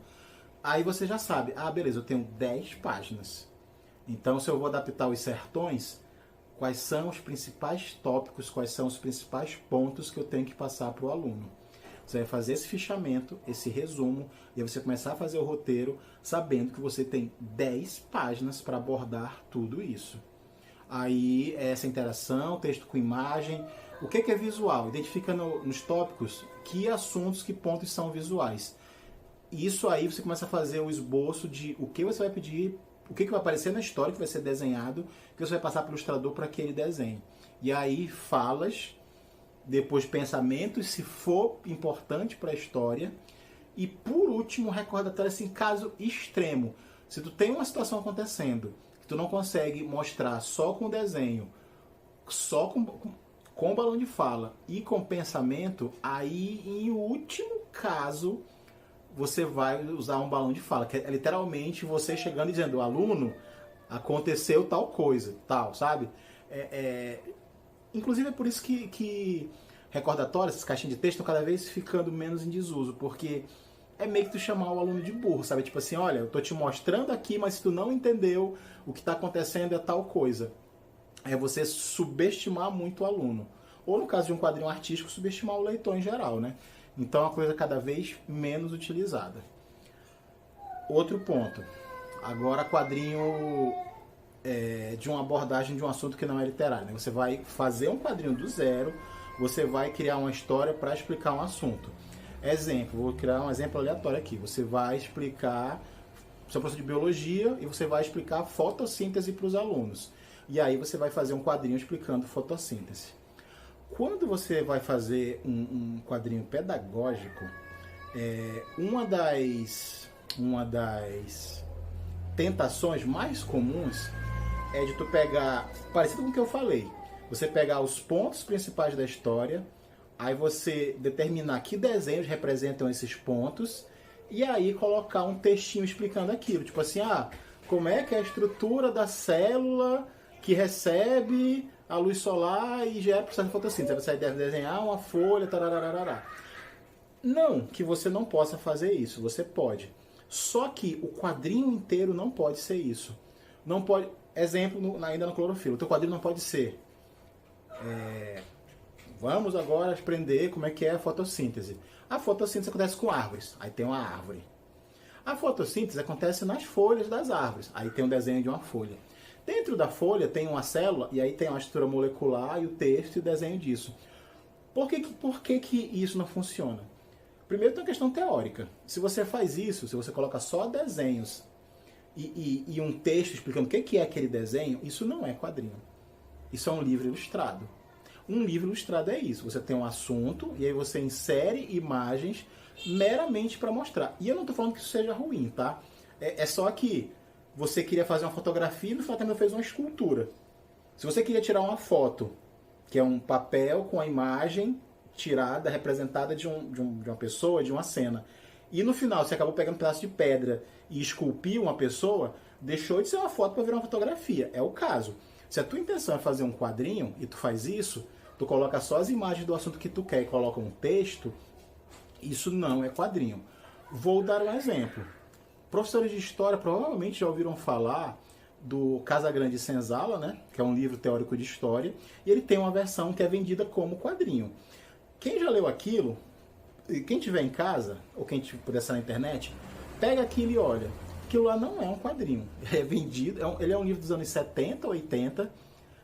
Aí você já sabe, beleza, eu tenho 10 páginas. Então se eu vou adaptar os sertões, quais são os principais tópicos, quais são os principais pontos que eu tenho que passar para o aluno. Você vai fazer esse fichamento, esse resumo, e aí você começar a fazer o roteiro sabendo que você tem 10 páginas para abordar tudo isso. Aí essa interação, texto com imagem. O que é visual? Identifica nos tópicos que assuntos, que pontos são visuais. Isso aí você começa a fazer o esboço de o que você vai pedir, o que vai aparecer na história que vai ser desenhado, que você vai passar para o ilustrador para que ele desenhe. E aí falas, depois pensamentos, se for importante para a história. E por último, recordatório assim, caso extremo. Se tu tem uma situação acontecendo, que tu não consegue mostrar só com desenho, só com balão de fala e com pensamento, aí em último caso você vai usar um balão de fala, que é literalmente você chegando e dizendo, aluno, aconteceu tal coisa, tal, sabe? Inclusive é por isso que recordatórios, essas caixinhas de texto estão cada vez ficando menos em desuso, porque é meio que tu chamar o aluno de burro, sabe? Tipo assim, olha, eu tô te mostrando aqui, mas se tu não entendeu, o que está acontecendo é tal coisa. É você subestimar muito o aluno. Ou no caso de um quadrinho artístico, subestimar o leitor em geral, né? Então é uma coisa cada vez menos utilizada. Outro ponto. Agora quadrinho de uma abordagem de um assunto que não é literário, né? Você vai fazer um quadrinho do zero, você vai criar uma história para explicar um assunto. Exemplo, vou criar um exemplo aleatório aqui. Você vai explicar, você é professor de biologia e você vai explicar fotossíntese para os alunos. E aí você vai fazer um quadrinho explicando fotossíntese. Quando você vai fazer um quadrinho pedagógico, uma das tentações mais comuns é de tu pegar, parecido com o que eu falei, você pegar os pontos principais da história, aí você determinar que desenhos representam esses pontos, e aí colocar um textinho explicando aquilo, tipo assim, como é que é a estrutura da célula que recebe a luz solar e gera processo de fotossíntese. Você deve desenhar uma folha, tarararará. Não que você não possa fazer isso, você pode. Só que o quadrinho inteiro não pode ser isso. Não pode, exemplo, ainda no clorofila, o teu quadrinho não pode ser vamos agora aprender como é que é a fotossíntese. A fotossíntese acontece com árvores, aí tem uma árvore. A fotossíntese acontece nas folhas das árvores, aí tem um desenho de uma folha. Dentro da folha tem uma célula, e aí tem uma estrutura molecular, e o texto e o desenho disso. Por que isso não funciona? Primeiro tem uma questão teórica. Se você faz isso, se você coloca só desenhos e um texto explicando o que é aquele desenho, isso não é quadrinho. Isso é um livro ilustrado. Um livro ilustrado é isso. Você tem um assunto, e aí você insere imagens meramente para mostrar. E eu não estou falando que isso seja ruim, tá? É só que você queria fazer uma fotografia e no final também fez uma escultura. Se você queria tirar uma foto, que é um papel com a imagem tirada, representada de uma pessoa, de uma cena, e no final você acabou pegando um pedaço de pedra e esculpiu uma pessoa, deixou de ser uma foto para virar uma fotografia. É o caso. Se a tua intenção é fazer um quadrinho e tu faz isso, tu coloca só as imagens do assunto que tu quer e coloca um texto, isso não é quadrinho. Vou dar um exemplo. Professores de história provavelmente já ouviram falar do Casagrande Senzala, né? Que é um livro teórico de história, e ele tem uma versão que é vendida como quadrinho. Quem já leu aquilo, e quem tiver em casa, ou quem puder estar na internet, pega aquilo e olha. Aquilo lá não é um quadrinho. É vendido, ele é um livro dos anos 70, 80.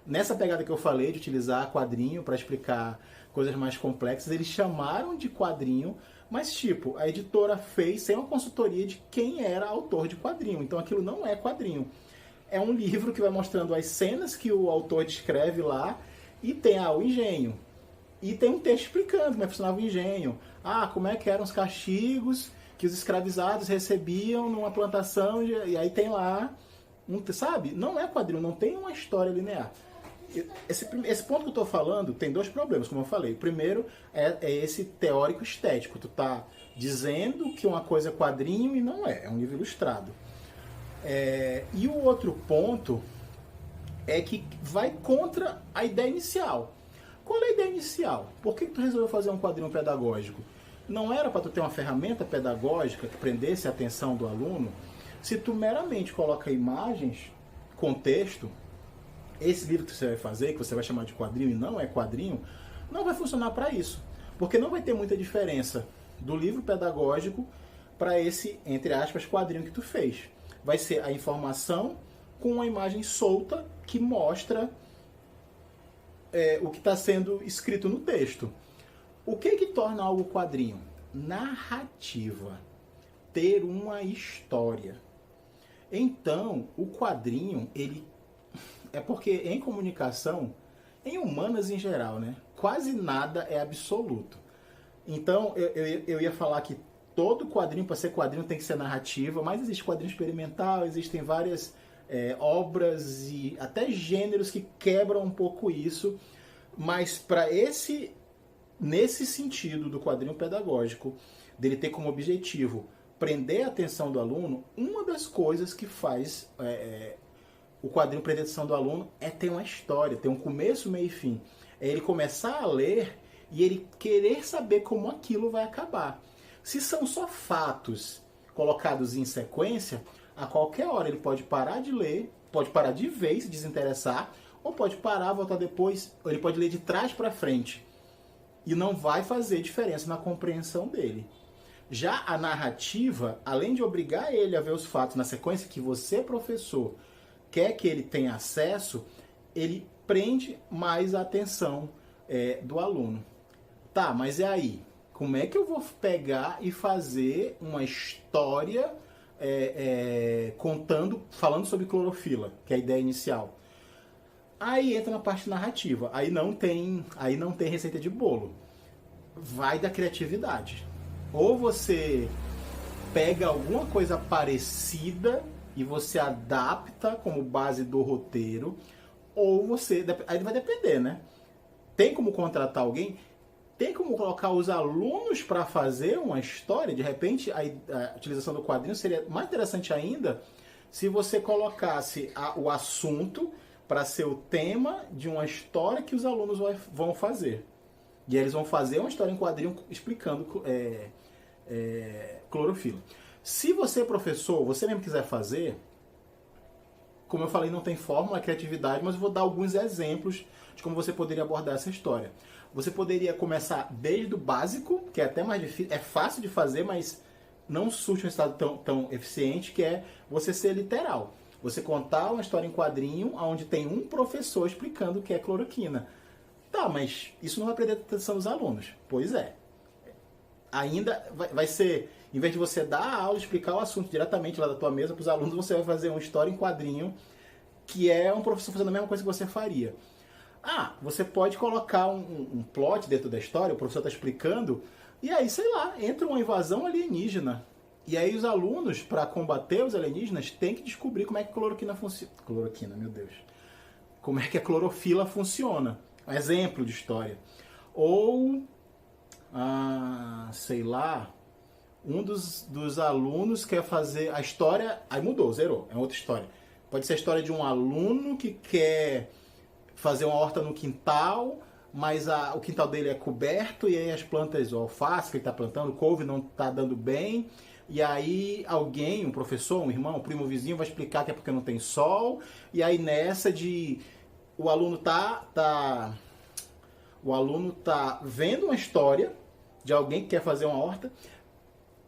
Nessa pegada que eu falei de utilizar quadrinho para explicar coisas mais complexas, eles chamaram de quadrinho, mas tipo, a editora fez sem uma consultoria de quem era autor de quadrinho. Então aquilo não é quadrinho. É um livro que vai mostrando as cenas que o autor descreve lá e tem o engenho. E tem um texto explicando como é que funcionava o engenho. Como é que eram os castigos que os escravizados recebiam numa plantação. E aí tem lá Sabe? Não é quadrinho, não tem uma história linear. Esse ponto que eu estou falando tem dois problemas, como eu falei. O primeiro é esse teórico estético. Tu tá dizendo que uma coisa é quadrinho e não é um livro ilustrado. E o outro ponto é que vai contra a ideia inicial. Qual é a ideia inicial? Por que tu resolveu fazer um quadrinho pedagógico? Não era para tu ter uma ferramenta pedagógica que prendesse a atenção do aluno? Se tu meramente coloca imagens, contexto, esse livro que você vai fazer, que você vai chamar de quadrinho e não é quadrinho, não vai funcionar para isso. Porque não vai ter muita diferença do livro pedagógico para esse, entre aspas, quadrinho que tu fez. Vai ser a informação com uma imagem solta que mostra o que está sendo escrito no texto. O que torna algo quadrinho? Narrativa. Ter uma história. Então, o quadrinho, ele... É porque em comunicação, em humanas em geral, né? Quase nada é absoluto. Então, eu ia falar que todo quadrinho, para ser quadrinho, tem que ser narrativa, mas existe quadrinho experimental, existem várias obras e até gêneros que quebram um pouco isso, mas nesse sentido do quadrinho pedagógico, dele ter como objetivo prender a atenção do aluno, uma das coisas que faz o quadrinho prender a atenção do aluno é ter uma história, ter um começo, meio e fim. É ele começar a ler e ele querer saber como aquilo vai acabar. Se são só fatos colocados em sequência, a qualquer hora ele pode parar de ler, pode parar de ver e se desinteressar, ou pode parar, voltar depois, ou ele pode ler de trás para frente. E não vai fazer diferença na compreensão dele. Já a narrativa, além de obrigar ele a ver os fatos na sequência que você, professor, quer que ele tenha acesso, ele prende mais a atenção do aluno. Tá, mas e aí? Como é que eu vou pegar e fazer uma história falando sobre clorofila, que é a ideia inicial? Aí entra na parte narrativa. Aí não tem receita de bolo. Vai da criatividade. Ou você pega alguma coisa parecida e você adapta como base do roteiro, ou você... Aí vai depender, né? Tem como contratar alguém? Tem como colocar os alunos para fazer uma história? De repente, a utilização do quadrinho seria mais interessante ainda se você colocasse o assunto para ser o tema de uma história que os alunos vão fazer. E aí eles vão fazer uma história em quadrinho explicando clorofila. Se você, professor, você mesmo quiser fazer, como eu falei, não tem fórmula, é criatividade, mas eu vou dar alguns exemplos de como você poderia abordar essa história. Você poderia começar desde o básico, que é até mais difícil, é fácil de fazer, mas não surte um resultado tão eficiente, que é você ser literal. Você contar uma história em quadrinho onde tem um professor explicando o que é cloroquina. Tá, mas isso não vai prender a atenção dos alunos. Pois é. Ainda vai ser, em vez de você dar a aula, explicar o assunto diretamente lá da tua mesa para os alunos, você vai fazer uma história em quadrinho que é um professor fazendo a mesma coisa que você faria. Ah, você pode colocar um plot dentro da história, o professor está explicando, e aí, sei lá, entra uma invasão alienígena. E aí os alunos, para combater os alienígenas, têm que descobrir como é que a cloroquina funciona. Cloroquina, meu Deus. Como é que a clorofila funciona. Um exemplo de história. Ou, sei lá, um dos alunos quer fazer a história... Aí mudou, zerou, é outra história. Pode ser a história de um aluno que quer fazer uma horta no quintal, mas o quintal dele é coberto e aí as plantas, o alface que ele está plantando, couve, não está dando bem. E aí alguém, um professor, um irmão, um primo vizinho vai explicar que é porque não tem sol. E aí nessa o aluno tá vendo uma história de alguém que quer fazer uma horta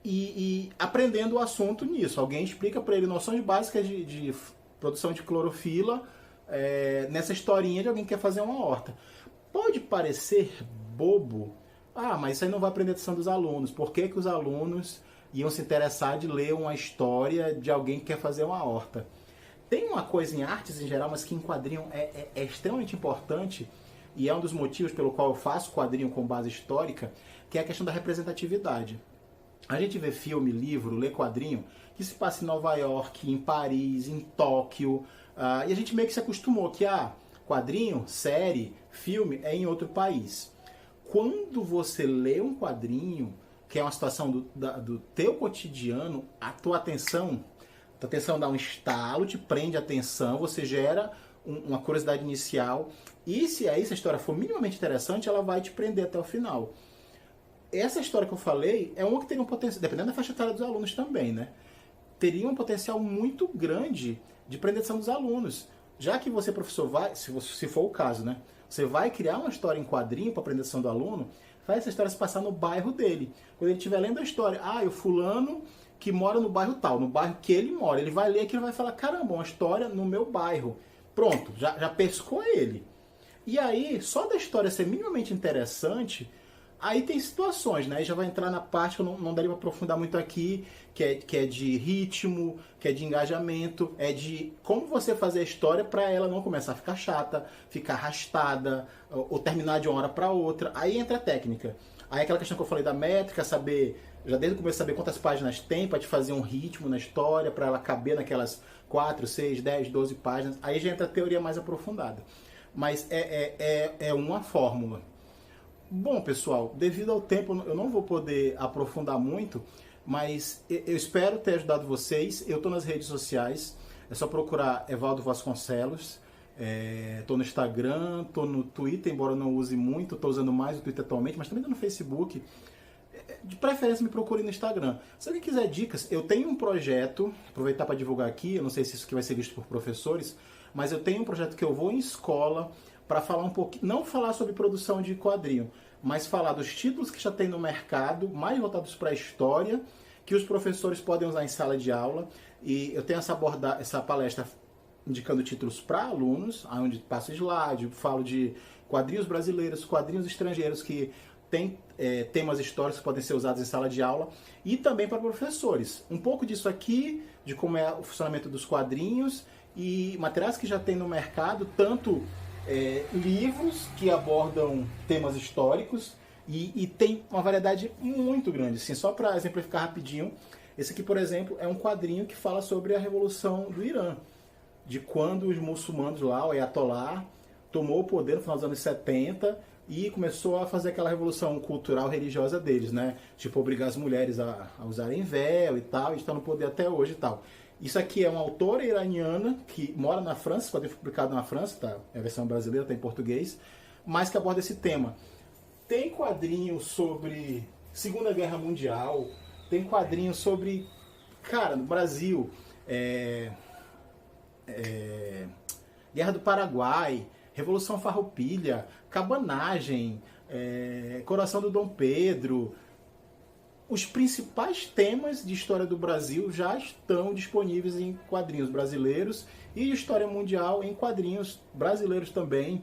e aprendendo o assunto nisso. Alguém explica para ele noções básicas de produção de clorofila nessa historinha de alguém que quer fazer uma horta. Pode parecer bobo, mas isso aí não vai prender a atenção dos alunos. Por que os alunos iam se interessar de ler uma história de alguém que quer fazer uma horta? Tem uma coisa em artes em geral, mas que em quadrinho é extremamente importante, e é um dos motivos pelo qual eu faço quadrinho com base histórica, que é a questão da representatividade. A gente vê filme, livro, lê quadrinho que se passa em Nova York, em Paris, em Tóquio, e a gente meio que se acostumou que quadrinho, série, filme é em outro país. Quando você lê um quadrinho, que é uma situação do teu cotidiano, a tua atenção dá um estalo, te prende a atenção, você gera uma curiosidade inicial, e se aí essa história for minimamente interessante, ela vai te prender até o final. Essa história que eu falei é uma que teria um potencial, dependendo da faixa etária dos alunos também, né? Teria um potencial muito grande de prender a atenção dos alunos. Já que você, professor, vai, se for o caso, né? Você vai criar uma história em quadrinho para prender a atenção do aluno, faz essa história se passar no bairro dele. Quando ele estiver lendo a história, o fulano que mora no bairro tal, no bairro que ele mora, ele vai ler aquilo e vai falar, caramba, uma história no meu bairro. Pronto, já pescou ele. E aí, só da história ser minimamente interessante, aí tem situações, né? Aí já vai entrar na parte que eu não daria para aprofundar muito aqui, que é de ritmo, que é de engajamento, é de como você fazer a história para ela não começar a ficar chata, ficar arrastada, ou terminar de uma hora para outra. Aí entra a técnica. Aí aquela questão que eu falei da métrica, saber, já desde o começo, saber quantas páginas tem para te fazer um ritmo na história, para ela caber naquelas 4, 6, 10, 12 páginas. Aí já entra a teoria mais aprofundada. Mas é uma fórmula. Bom, pessoal, devido ao tempo eu não vou poder aprofundar muito, mas eu espero ter ajudado vocês. Eu estou nas redes sociais, é só procurar Evaldo Vasconcelos. Estou no Instagram, estou no Twitter, embora eu não use muito, estou usando mais o Twitter atualmente, mas também estou no Facebook. De preferência me procure no Instagram. Se alguém quiser dicas, eu tenho um projeto, aproveitar para divulgar aqui, eu não sei se isso aqui vai ser visto por professores, mas eu tenho um projeto que eu vou em escola para falar um pouquinho, não falar sobre produção de quadrinho, mas falar dos títulos que já tem no mercado, mais voltados para a história, que os professores podem usar em sala de aula. E eu tenho essa palestra indicando títulos para alunos, onde passo slide, falo de quadrinhos brasileiros, quadrinhos estrangeiros que tem temas históricos que podem ser usados em sala de aula, e também para professores. Um pouco disso aqui, de como é o funcionamento dos quadrinhos e materiais que já tem no mercado, tanto livros que abordam temas históricos, e tem uma variedade muito grande. Assim, só para exemplificar rapidinho, esse aqui, por exemplo, é um quadrinho que fala sobre a Revolução do Irã, de quando os muçulmanos lá, o Ayatollah, tomou o poder no final dos anos 70 e começou a fazer aquela revolução cultural religiosa deles, né? Tipo, obrigar as mulheres a usarem véu e tal, e está no poder até hoje e tal. Isso aqui é uma autora iraniana que mora na França, pode ser publicado na França, tá? É a versão brasileira, está em português, mas que aborda esse tema. Tem quadrinhos sobre Segunda Guerra Mundial, tem quadrinhos sobre, cara, no Brasil, Guerra do Paraguai, Revolução Farroupilha, Cabanagem, Coração do Dom Pedro. Os principais temas de história do Brasil já estão disponíveis em quadrinhos brasileiros e de história mundial em quadrinhos brasileiros também.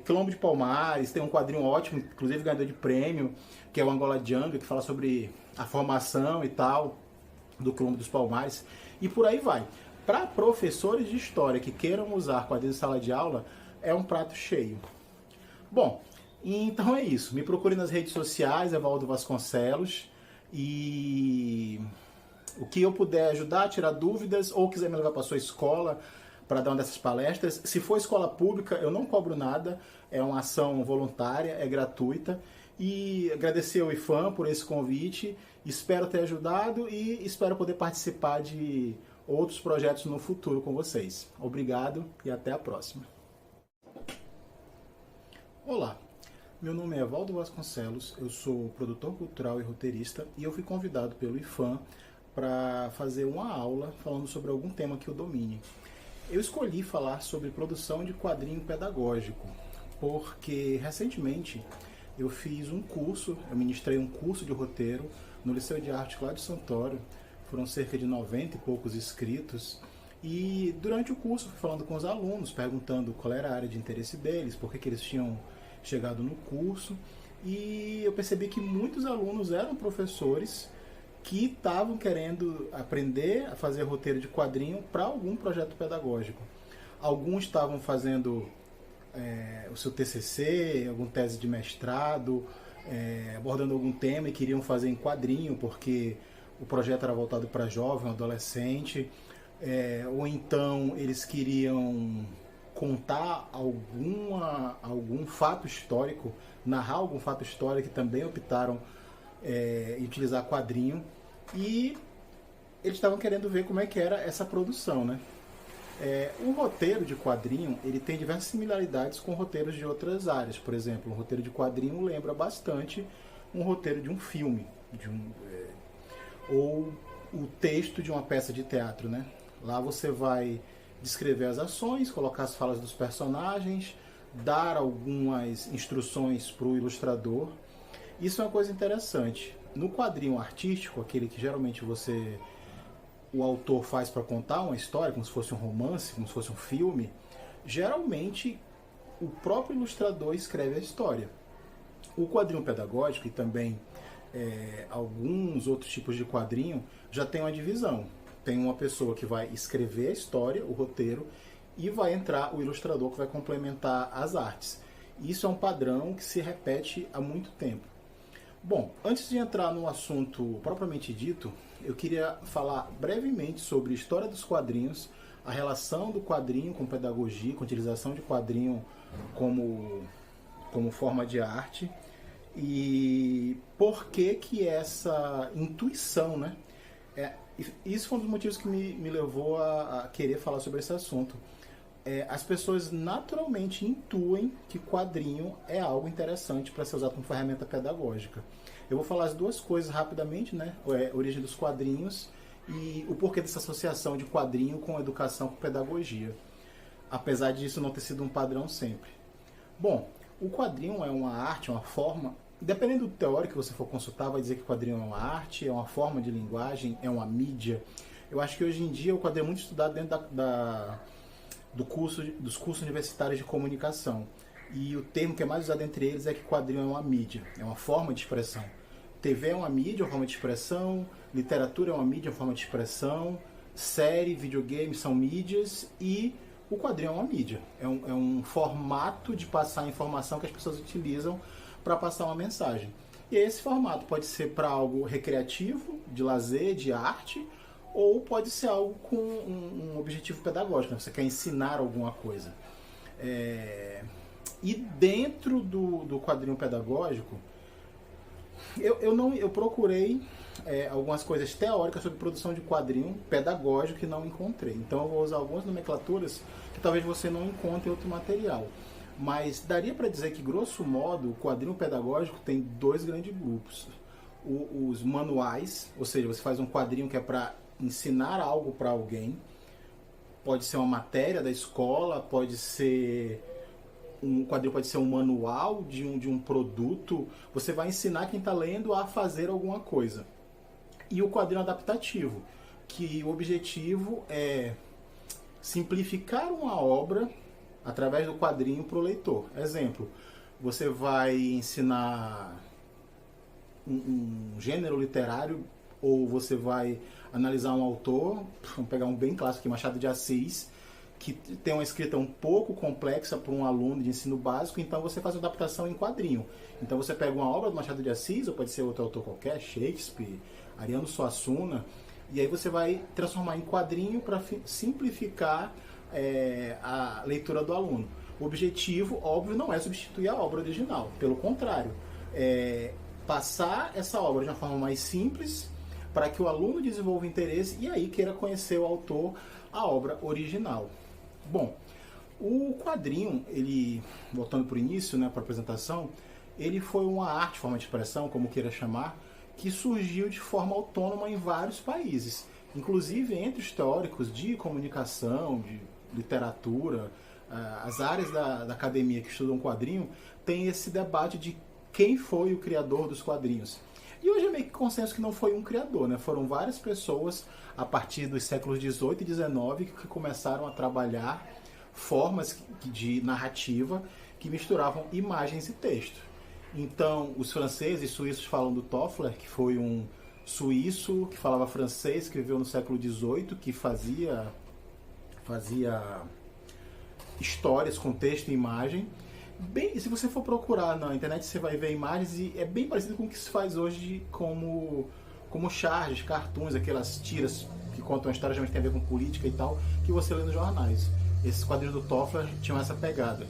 Quilombo de Palmares, tem um quadrinho ótimo, inclusive ganhador de prêmio, que é o Angola Djanga, que fala sobre a formação e tal do Quilombo dos Palmares, e por aí vai. Para professores de história que queiram usar quadrinhos em sala de aula, é um prato cheio. Bom, então é isso. Me procure nas redes sociais, Evaldo Vasconcelos, e o que eu puder ajudar, tirar dúvidas, ou quiser me levar para a sua escola para dar uma dessas palestras. Se for escola pública, eu não cobro nada, é uma ação voluntária, é gratuita. E agradecer ao IFAM por esse convite, espero ter ajudado e espero poder participar de outros projetos no futuro com vocês. Obrigado e até a próxima. Olá, meu nome é Evaldo Vasconcelos, eu sou produtor cultural e roteirista e eu fui convidado pelo IFAM para fazer uma aula falando sobre algum tema que eu domine. Eu escolhi falar sobre produção de quadrinho pedagógico, porque recentemente eu fiz um curso, eu ministrei um curso de roteiro no Liceu de Arte Cláudio Santoro, foram cerca de 90 e poucos inscritos, e durante o curso fui falando com os alunos, perguntando qual era a área de interesse deles, por que eles tinham chegado no curso, e eu percebi que muitos alunos eram professores que estavam querendo aprender a fazer roteiro de quadrinho para algum projeto pedagógico. Alguns estavam fazendo o seu TCC, alguma tese de mestrado, abordando algum tema e queriam fazer em quadrinho, porque o projeto era voltado para jovem, adolescente, ou então eles queriam contar algum fato histórico, narrar algum fato histórico, que também optaram em utilizar quadrinho, e eles estavam querendo ver como é que era essa produção, né? O roteiro de quadrinho, ele tem diversas similaridades com roteiros de outras áreas. Por exemplo, um roteiro de quadrinho lembra bastante um roteiro de um filme, ou o texto de uma peça de teatro, né? Lá você vai descrever as ações, colocar as falas dos personagens, dar algumas instruções para o ilustrador. Isso é uma coisa interessante. No quadrinho artístico, aquele que geralmente o autor faz para contar uma história, como se fosse um romance, como se fosse um filme, geralmente o próprio ilustrador escreve a história. O quadrinho pedagógico e também alguns outros tipos de quadrinho já tem uma divisão. Tem uma pessoa que vai escrever a história, o roteiro, e vai entrar o ilustrador que vai complementar as artes. Isso é um padrão que se repete há muito tempo. Bom, antes de entrar no assunto propriamente dito, eu queria falar brevemente sobre a história dos quadrinhos, a relação do quadrinho com pedagogia, com a utilização de quadrinho como forma de arte, e por que essa intuição, né? Isso foi um dos motivos que me levou a querer falar sobre esse assunto. As pessoas naturalmente intuem que quadrinho é algo interessante para ser usado como ferramenta pedagógica. Eu vou falar as duas coisas rapidamente, né? A origem dos quadrinhos e o porquê dessa associação de quadrinho com educação, com pedagogia. Apesar disso não ter sido um padrão sempre. Bom, o quadrinho é uma arte, uma forma. Dependendo do teórico que você for consultar, vai dizer que o quadrinho é uma arte, é uma forma de linguagem, é uma mídia. Eu acho que hoje em dia o quadrinho é muito estudado dentro dos cursos universitários de comunicação. E o termo que é mais usado entre eles é que quadrinho é uma mídia, é uma forma de expressão. TV é uma mídia, uma forma de expressão, literatura é uma mídia, uma forma de expressão, série, videogame são mídias, e o quadrinho é uma mídia. É um formato de passar informação que as pessoas utilizam para passar uma mensagem. E esse formato pode ser para algo recreativo, de lazer, de arte, ou pode ser algo com um objetivo pedagógico, né? Você quer ensinar alguma coisa. E dentro do quadrinho pedagógico, eu procurei algumas coisas teóricas sobre produção de quadrinho pedagógico e não encontrei. Então eu vou usar algumas nomenclaturas que talvez você não encontre em outro material. Mas daria para dizer que, grosso modo, o quadrinho pedagógico tem dois grandes grupos. Os manuais, ou seja, você faz um quadrinho que é para ensinar algo para alguém. Pode ser uma matéria da escola, pode ser um quadrinho, pode ser um manual de um produto. Você vai ensinar quem está lendo a fazer alguma coisa. E o quadrinho adaptativo, que o objetivo é simplificar uma obra através do quadrinho para o leitor. Exemplo, você vai ensinar um gênero literário, ou você vai analisar um autor, vamos pegar um bem clássico aqui, Machado de Assis, que tem uma escrita um pouco complexa para um aluno de ensino básico, então você faz uma adaptação em quadrinho. Então você pega uma obra do Machado de Assis, ou pode ser outro autor qualquer, Shakespeare, Ariano Suassuna, e aí você vai transformar em quadrinho para simplificar a leitura do aluno. O objetivo, óbvio, não é substituir a obra original, pelo contrário, passar essa obra de uma forma mais simples para que o aluno desenvolva interesse e aí queira conhecer o autor, a obra original. Bom, o quadrinho, ele, voltando para o início, né, para a apresentação, ele foi uma arte, forma de expressão, como queira chamar, que surgiu de forma autônoma em vários países, inclusive entre os teóricos de comunicação, de literatura, as áreas da academia que estudam quadrinho, tem esse debate de quem foi o criador dos quadrinhos. E hoje é meio que consenso que não foi um criador, né? Foram várias pessoas, a partir dos séculos XVIII e XIX, que começaram a trabalhar formas de narrativa que misturavam imagens e texto. Então, os franceses e suíços falam do Toffler, que foi um suíço que falava francês, que viveu no século XVIII, que fazia histórias com texto e imagem. bem, se você for procurar na internet, você vai ver imagens e é bem parecido com o que se faz hoje como charges, cartoons, aquelas tiras que contam a história, geralmente tem a ver com política e tal, que você lê nos jornais. Esses quadrinhos do Toffler tinham essa pegada.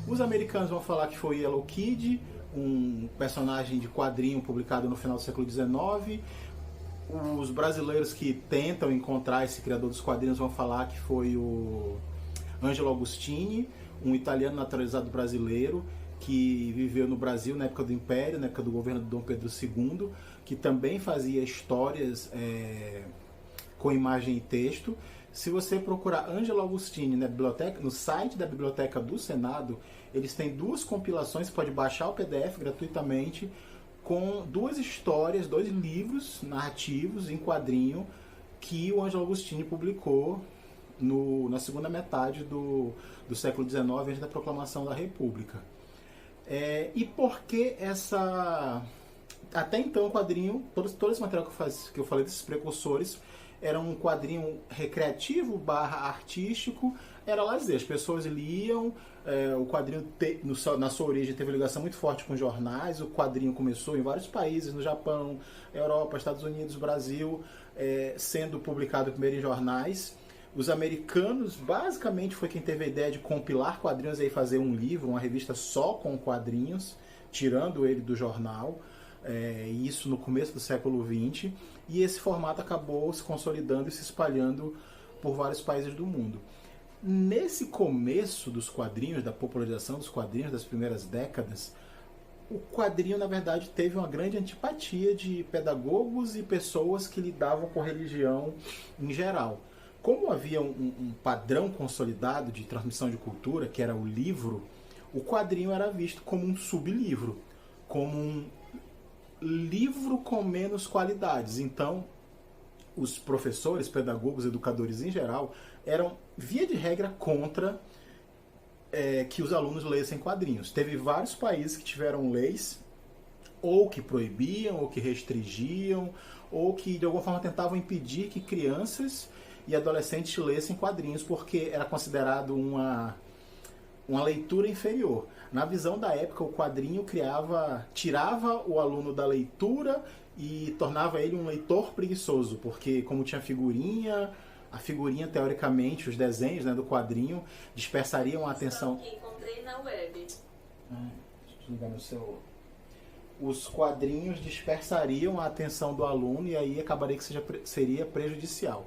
Os americanos vão falar que foi Yellow Kid, um personagem de quadrinho publicado no final do século XIX. Os brasileiros que tentam encontrar esse criador dos quadrinhos vão falar que foi o Angelo Agostini, um italiano naturalizado brasileiro que viveu no Brasil na época do Império, na época do governo de Dom Pedro II, que também fazia histórias com imagem e texto. Se você procurar Angelo Agostini na biblioteca, no site da Biblioteca do Senado, eles têm 2 compilações, você pode baixar o PDF gratuitamente, com 2 histórias, 2 livros narrativos em quadrinho que o Angelo Agostini publicou na segunda metade do século XIX, antes da proclamação da República. E por que essa... Até então o quadrinho, todo esse material que eu falei desses precursores, era um quadrinho recreativo / artístico, era lazer. As pessoas liam, o quadrinho na sua origem teve ligação muito forte com jornais. O quadrinho começou em vários países, no Japão, Europa, Estados Unidos, Brasil, sendo publicado primeiro em jornais. Os americanos, basicamente, foi quem teve a ideia de compilar quadrinhos e fazer um livro, uma revista só com quadrinhos, tirando ele do jornal. Isso no começo do século XX, e esse formato acabou se consolidando e se espalhando por vários países do mundo. Nesse começo dos quadrinhos, da popularização dos quadrinhos das primeiras décadas, o quadrinho, na verdade, teve uma grande antipatia de pedagogos e pessoas que lidavam com religião em geral. Como havia um padrão consolidado de transmissão de cultura, que era o livro, o quadrinho era visto como um sublivro, como um livro com menos qualidades. Então, os professores, pedagogos, educadores em geral, eram, via de regra, contra que os alunos lessem quadrinhos. Teve vários países que tiveram leis, ou que proibiam, ou que restringiam, ou que de alguma forma tentavam impedir que crianças e adolescentes lessem quadrinhos, porque era considerado uma leitura inferior. Na visão da época, o quadrinho tirava o aluno da leitura e tornava ele um leitor preguiçoso, porque como tinha a figurinha, teoricamente, os desenhos, né, do quadrinho, dispersariam a atenção... Que encontrei na web. Deixa eu ligar no seu... Os quadrinhos dispersariam a atenção do aluno e aí acabaria que seria prejudicial.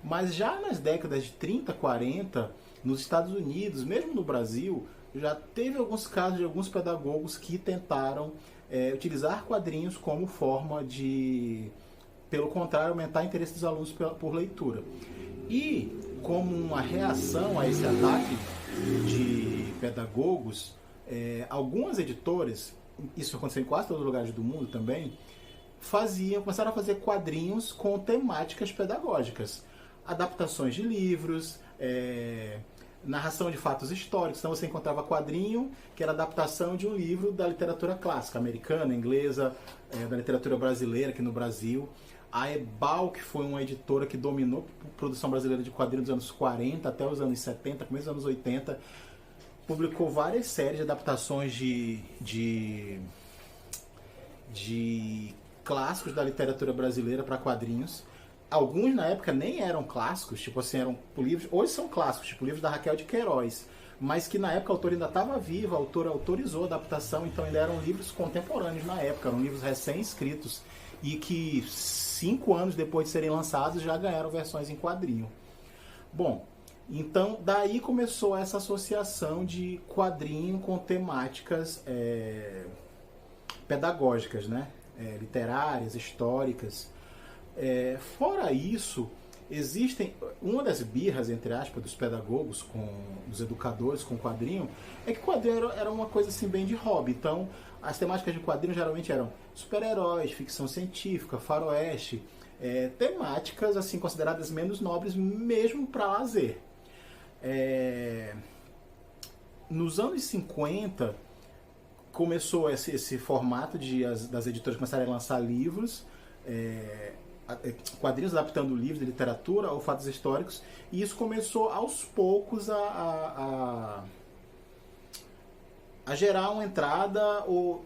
Mas já nas décadas de 30, 40, nos Estados Unidos, mesmo no Brasil, já teve alguns casos de alguns pedagogos que tentaram utilizar quadrinhos como forma de, pelo contrário, aumentar o interesse dos alunos por leitura. E, como uma reação a esse ataque de pedagogos, algumas editoras, isso aconteceu em quase todos os lugares do mundo também, começaram a fazer quadrinhos com temáticas pedagógicas. Adaptações de livros, narração de fatos históricos. Então você encontrava quadrinho que era adaptação de um livro da literatura clássica, americana, inglesa, da literatura brasileira aqui no Brasil. A Ebal, que foi uma editora que dominou a produção brasileira de quadrinhos dos anos 40 até os anos 70, começo dos anos 80, publicou várias séries de adaptações de clássicos da literatura brasileira para quadrinhos. Alguns na época nem eram clássicos, tipo assim, eram livros, hoje são clássicos, tipo livros da Raquel de Queiroz, mas que na época a autora ainda estava viva, a autora autorizou a adaptação, então ainda eram livros contemporâneos na época, eram livros recém-escritos e que 5 anos depois de serem lançados já ganharam versões em quadrinho. Bom, então daí começou essa associação de quadrinho com temáticas pedagógicas, né? Literárias, históricas. Fora isso, existem uma das birras, entre aspas, dos pedagogos, dos educadores com quadrinho, é que quadrinho era uma coisa assim bem de hobby. Então, as temáticas de quadrinho geralmente eram super-heróis, ficção científica, faroeste, temáticas assim consideradas menos nobres mesmo para lazer. Nos anos 50 começou esse formato das editoras começarem a lançar livros, quadrinhos adaptando livros de literatura ou fatos históricos, e isso começou aos poucos a a gerar uma entrada, ou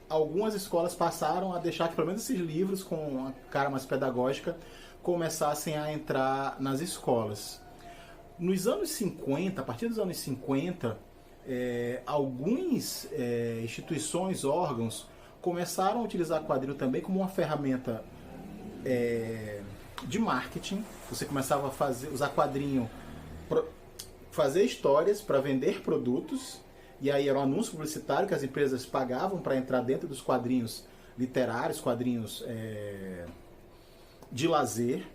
algumas escolas passaram a deixar que pelo menos esses livros com a cara mais pedagógica começassem a entrar nas escolas. Nos anos 50, a partir dos anos 50, algumas instituições, órgãos, começaram a utilizar quadrinho também como uma ferramenta de marketing. Você começava a usar quadrinho, fazer histórias para vender produtos, e aí era um anúncio publicitário que as empresas pagavam para entrar dentro dos quadrinhos literários, quadrinhos de lazer.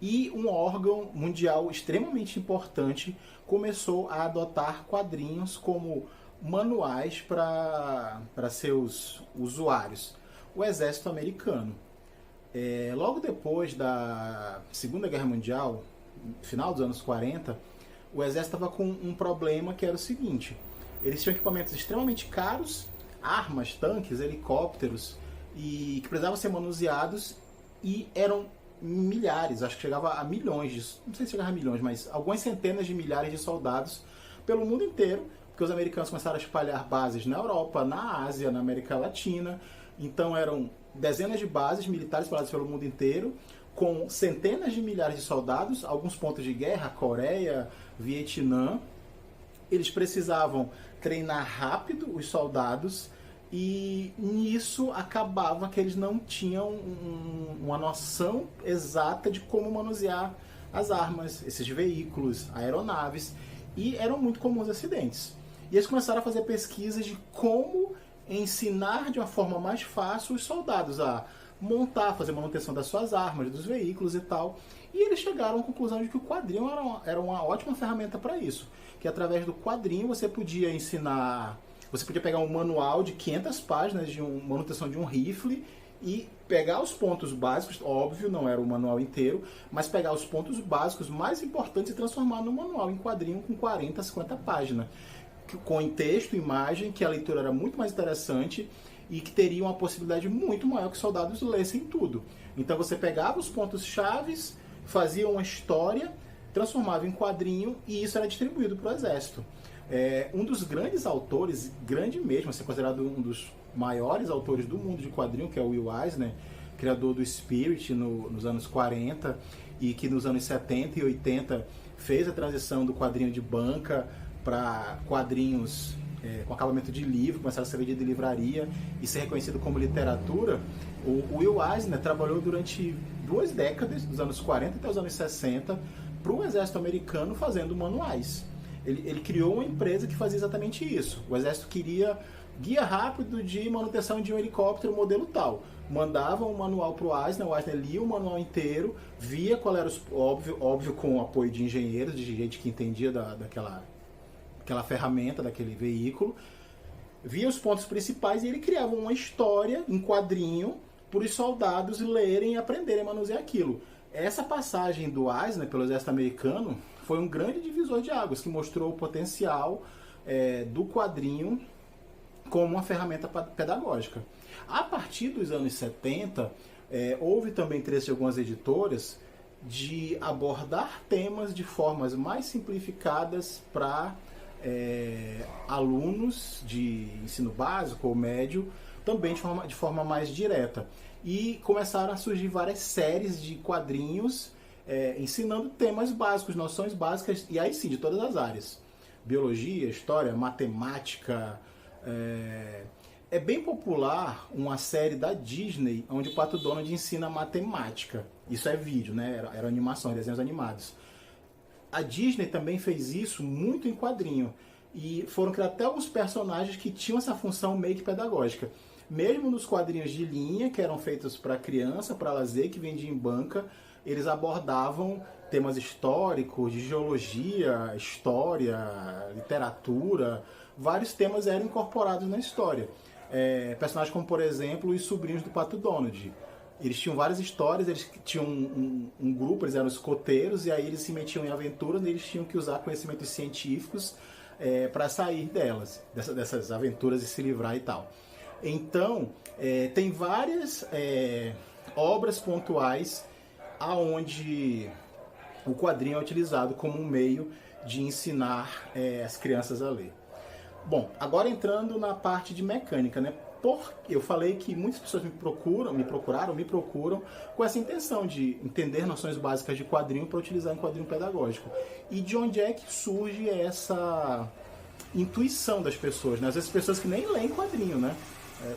E um órgão mundial extremamente importante começou a adotar quadrinhos como manuais para seus usuários. O Exército Americano. Logo depois da Segunda Guerra Mundial, final dos anos 40, o Exército estava com um problema que era o seguinte: eles tinham equipamentos extremamente caros, armas, tanques, helicópteros, e que precisavam ser manuseados, e eram milhares, acho que chegava a milhões, não sei se chegava a milhões, mas algumas centenas de milhares de soldados pelo mundo inteiro, porque os americanos começaram a espalhar bases na Europa, na Ásia, na América Latina. Então eram dezenas de bases militares espalhadas pelo mundo inteiro, com centenas de milhares de soldados, alguns pontos de guerra, Coreia, Vietnã. Eles precisavam treinar rápido os soldados, e nisso acabava que eles não tinham uma noção exata de como manusear as armas, esses veículos, aeronaves, e eram muito comuns acidentes. E eles começaram a fazer pesquisas de como ensinar de uma forma mais fácil os soldados a montar, fazer manutenção das suas armas, dos veículos e tal. E eles chegaram à conclusão de que o quadrinho era uma ótima ferramenta para isso, que através do quadrinho você podia ensinar. Você podia pegar um manual de 500 páginas de manutenção de um rifle e pegar os pontos básicos, óbvio, não era o manual inteiro, mas pegar os pontos básicos mais importantes e transformar no manual em quadrinho com 40, 50 páginas, com texto, imagem, que a leitura era muito mais interessante e que teria uma possibilidade muito maior que os soldados lessem tudo. Então você pegava os pontos chaves, fazia uma história, transformava em quadrinho, e isso era distribuído para o exército. Um dos grandes autores, grande mesmo, assim, considerado um dos maiores autores do mundo de quadrinho, que é o Will Eisner, criador do Spirit nos anos 40, e que nos anos 70 e 80 fez a transição do quadrinho de banca para quadrinhos com acabamento de livro, começaram a ser vendido em livraria e ser reconhecido como literatura. O Will Eisner trabalhou durante 2 décadas, dos anos 40 até os anos 60, para o exército americano, fazendo manuais. Ele criou uma empresa que fazia exatamente isso. O exército queria guia rápido de manutenção de um helicóptero modelo tal. Mandava um manual para o Eisner lia o manual inteiro, via qual era óbvio com o apoio de engenheiros, de gente que entendia daquela ferramenta, daquele veículo, via os pontos principais, e ele criava uma história em quadrinho para os soldados lerem e aprenderem a manusear aquilo. Essa passagem do Eisner pelo exército americano foi um grande divisor de águas, que mostrou o potencial do quadrinho como uma ferramenta pedagógica. A partir dos anos 70, houve também interesse de algumas editoras de abordar temas de formas mais simplificadas para alunos de ensino básico ou médio, também de forma mais direta. E começaram a surgir várias séries de quadrinhos ensinando temas básicos, noções básicas, e aí sim, de todas as áreas. Biologia, história, matemática. É bem popular uma série da Disney onde o Pato Donald ensina matemática. Isso é vídeo, né? Era animação, desenhos animados. A Disney também fez isso muito em quadrinho. E foram criados até alguns personagens que tinham essa função meio que pedagógica. Mesmo nos quadrinhos de linha, que eram feitos para criança, para lazer, que vendiam em banca, eles abordavam temas históricos, de geologia, história, literatura. Vários temas eram incorporados na história. Personagens como, por exemplo, os sobrinhos do Pato Donald. Eles tinham várias histórias, eles tinham um grupo, eles eram escoteiros, e aí eles se metiam em aventuras, e eles tinham que usar conhecimentos científicos para sair dessas aventuras e se livrar e tal. Então, tem várias obras pontuais aonde o quadrinho é utilizado como um meio de ensinar as crianças a ler. Bom, agora entrando na parte de mecânica, né? Porque eu falei que muitas pessoas me procuram com essa intenção de entender noções básicas de quadrinho para utilizar em quadrinho pedagógico. E de onde é que surge essa intuição das pessoas, né? Às vezes pessoas que nem leem quadrinho, né?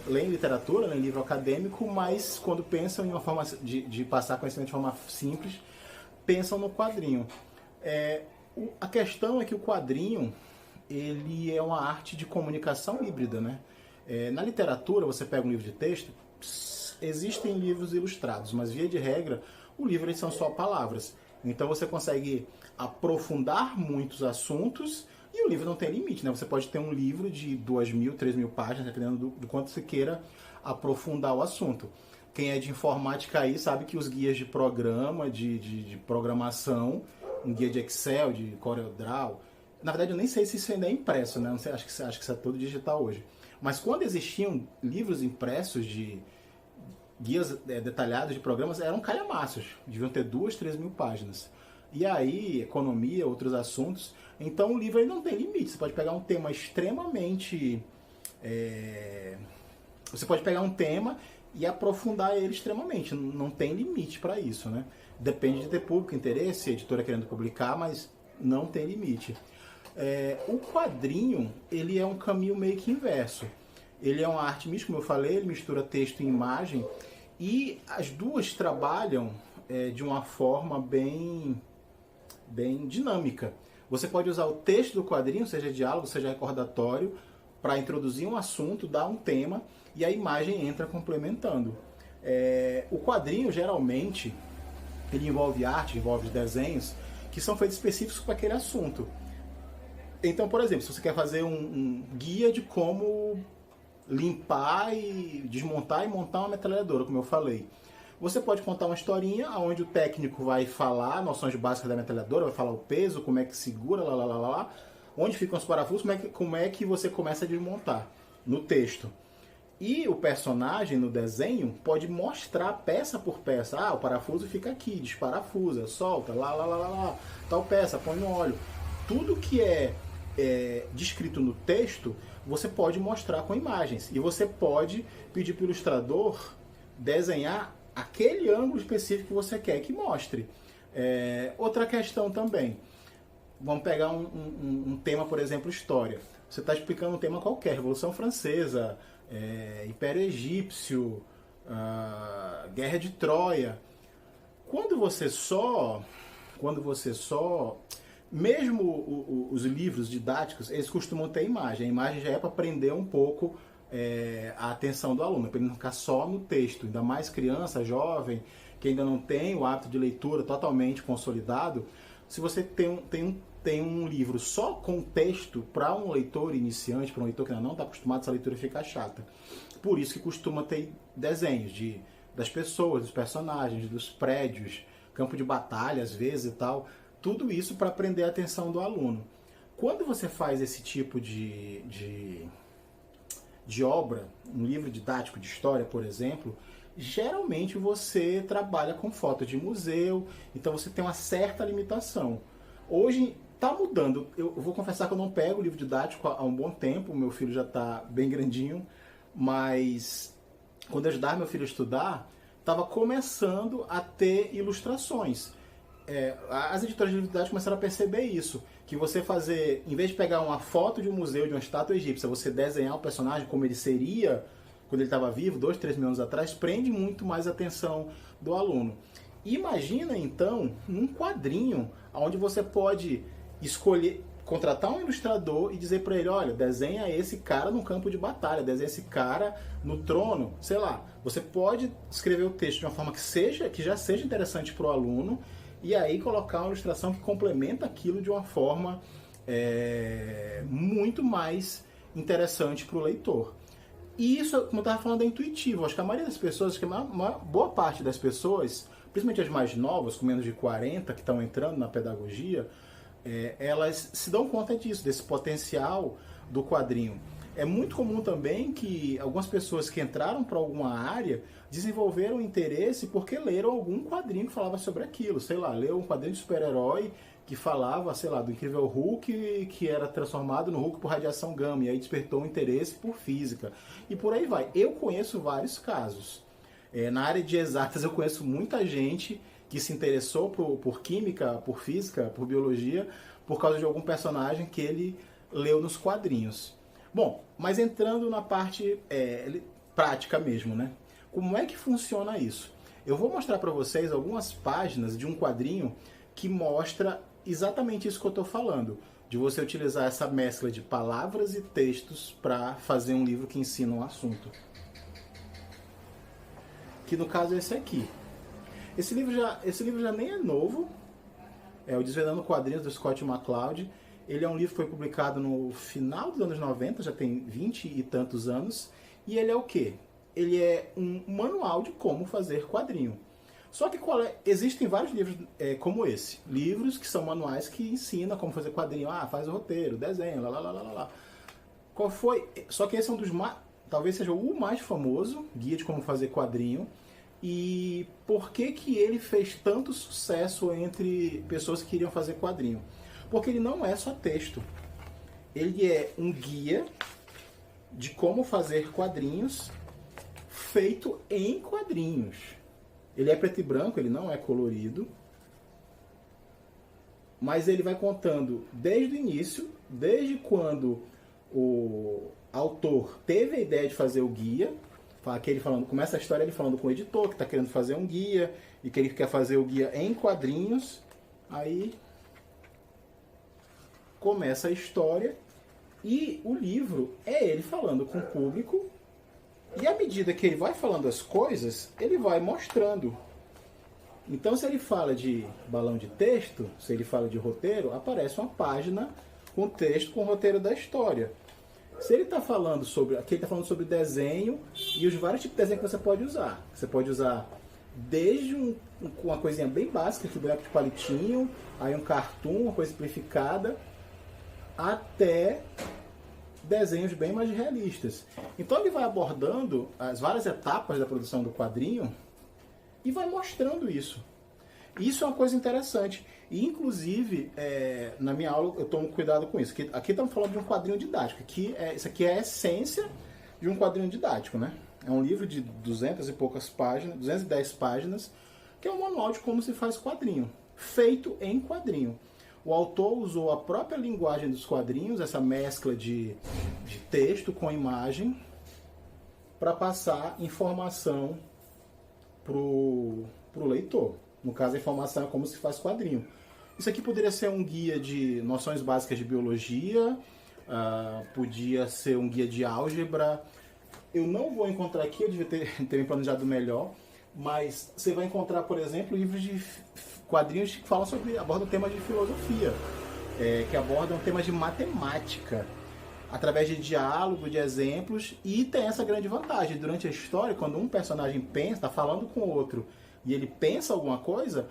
Leem literatura, leem livro acadêmico, mas quando pensam em uma forma de passar conhecimento de forma simples, pensam no quadrinho. A questão é que o quadrinho ele é uma arte de comunicação híbrida, né? Na literatura, você pega um livro de texto, existem livros ilustrados, mas via de regra, o livro são só palavras. Então você consegue aprofundar muitos assuntos e o livro não tem limite, né? Você pode ter um livro de 2.000, 3.000 páginas, dependendo do quanto você queira aprofundar o assunto. Quem é de informática aí sabe que os guias de programa, de programação, um guia de Excel, de CorelDRAW, na verdade eu nem sei se isso ainda é impresso, né? Não sei, acho que isso é todo digital hoje. Mas quando existiam livros impressos de guias detalhados de programas, eram calhamaços. Deviam ter 2.000, 3.000 páginas. E aí, economia, outros assuntos. Então o livro aí não tem limite. Você pode pegar um tema extremamente... Você pode pegar um tema e aprofundar ele extremamente. Não tem limite para isso, né? Depende de ter público, interesse, a editora querendo publicar, mas não tem limite. O quadrinho, ele é um caminho meio que inverso. Ele é uma arte mística, como eu falei, ele mistura texto e imagem, e as duas trabalham de uma forma bem dinâmica. Você pode usar o texto do quadrinho, seja diálogo, seja recordatório, para introduzir um assunto, dar um tema, e a imagem entra complementando. O quadrinho, geralmente, ele envolve arte, envolve desenhos, que são feitos específicos para aquele assunto. Então, por exemplo, se você quer fazer um guia de como limpar e desmontar e montar uma metralhadora, como eu falei, você pode contar uma historinha onde o técnico vai falar noções básicas da metralhadora, vai falar o peso, como é que segura, onde ficam os parafusos, como é que você começa a desmontar no texto. E o personagem no desenho pode mostrar peça por peça. O parafuso fica aqui, desparafusa, solta, tal peça, põe no óleo. Tudo que é descrito no texto, você pode mostrar com imagens. E você pode pedir para o ilustrador desenhar aquele ângulo específico que você quer que mostre. Outra questão também. Vamos pegar um tema, por exemplo, história. Você está explicando um tema qualquer, Revolução Francesa, Império Egípcio, Guerra de Troia. Quando você só... Mesmo os livros didáticos, eles costumam ter imagem. A imagem já é para prender um pouco a atenção do aluno, para ele não ficar só no texto. Ainda mais criança, jovem, que ainda não tem o hábito de leitura totalmente consolidado. Se você tem um livro só com texto, para um leitor iniciante, para um leitor que ainda não está acostumado, essa leitura fica chata. Por isso que costuma ter desenhos das pessoas, dos personagens, dos prédios, campo de batalha às vezes e tal. Tudo isso para prender a atenção do aluno. Quando você faz esse tipo de obra, um livro didático de história, por exemplo, geralmente você trabalha com foto de museu, então você tem uma certa limitação. Hoje está mudando. Eu vou confessar que eu não pego livro didático há um bom tempo, meu filho já está bem grandinho, mas quando eu ajudava meu filho a estudar, estava começando a ter ilustrações. As editoras de livro didático começaram a perceber isso, que você fazer, em vez de pegar uma foto de um museu, de uma estátua egípcia, você desenhar o personagem como ele seria quando ele estava vivo, 2, 3 mil anos atrás, prende muito mais a atenção do aluno. Imagina então um quadrinho onde você pode escolher, contratar um ilustrador e dizer para ele, olha, desenha esse cara no campo de batalha, desenha esse cara no trono, sei lá. Você pode escrever o texto de uma forma que já seja interessante para o aluno, e aí colocar uma ilustração que complementa aquilo de uma forma muito mais interessante para o leitor. E isso, como eu estava falando, é intuitivo. Acho que a maioria das pessoas, acho que uma boa parte das pessoas, principalmente as mais novas, com menos de 40, que estão entrando na pedagogia, elas se dão conta disso, desse potencial do quadrinho. É muito comum também que algumas pessoas que entraram para alguma área desenvolveram interesse porque leram algum quadrinho que falava sobre aquilo. Sei lá, leu um quadrinho de super-herói que falava, sei lá, do incrível Hulk, que era transformado no Hulk por radiação gama, e aí despertou um interesse por física. E por aí vai. Eu conheço vários casos. Na área de exatas eu conheço muita gente que se interessou por química, por física, por biologia, por causa de algum personagem que ele leu nos quadrinhos. Bom, mas entrando na parte prática mesmo, né? Como é que funciona isso? Eu vou mostrar para vocês algumas páginas de um quadrinho que mostra exatamente isso que eu estou falando, de você utilizar essa mescla de palavras e textos para fazer um livro que ensina um assunto. Que no caso é esse aqui. Esse livro já nem é novo, é o Desvendando Quadrinhos do Scott McCloud. Ele é um livro que foi publicado no final dos anos 90, já tem 20 e tantos anos, e ele é o quê? Ele é um manual de como fazer quadrinho. Só que existem vários livros como esse. Livros que são manuais que ensinam como fazer quadrinho. Faz o roteiro, desenho, lá. Qual foi? Só que esse é um dos mais... Talvez seja o mais famoso, Guia de Como Fazer Quadrinho. E por que ele fez tanto sucesso entre pessoas que queriam fazer quadrinho? Porque ele não é só texto. Ele é um guia de como fazer quadrinhos feito em quadrinhos. Ele é preto e branco, ele não é colorido. Mas ele vai contando desde o início, desde quando o autor teve a ideia de fazer o guia. Começa a história ele falando com o editor, que está querendo fazer um guia, e que ele quer fazer o guia em quadrinhos. Aí começa a história, e o livro é ele falando com o público. E à medida que ele vai falando as coisas, ele vai mostrando. Então, se ele fala de balão de texto, se ele fala de roteiro, aparece uma página com texto, com o roteiro da história. Se ele está falando sobre... Aqui ele está falando sobre desenho e os vários tipos de desenho que você pode usar. Você pode usar desde uma coisinha bem básica, que boneco de palitinho, aí um cartoon, uma coisa simplificada, até desenhos bem mais realistas. Então ele vai abordando as várias etapas da produção do quadrinho e vai mostrando isso. Isso é uma coisa interessante. E, inclusive, na minha aula eu tomo cuidado com isso. Aqui estamos falando de um quadrinho didático. Isso aqui é a essência de um quadrinho didático, né? É um livro de 200 e poucas páginas, 210 páginas, que é um manual de como se faz quadrinho, feito em quadrinho. O autor usou a própria linguagem dos quadrinhos, essa mescla de texto com imagem, para passar informação para o leitor. No caso, a informação é como se faz quadrinho. Isso aqui poderia ser um guia de noções básicas de biologia, podia ser um guia de álgebra. Eu não vou encontrar aqui, eu devia ter me planejado melhor, mas você vai encontrar, por exemplo, livros de quadrinhos que falam abordam temas de filosofia, que abordam temas de matemática, através de diálogo, de exemplos, e tem essa grande vantagem. Durante a história, quando um personagem pensa, está falando com o outro, e ele pensa alguma coisa,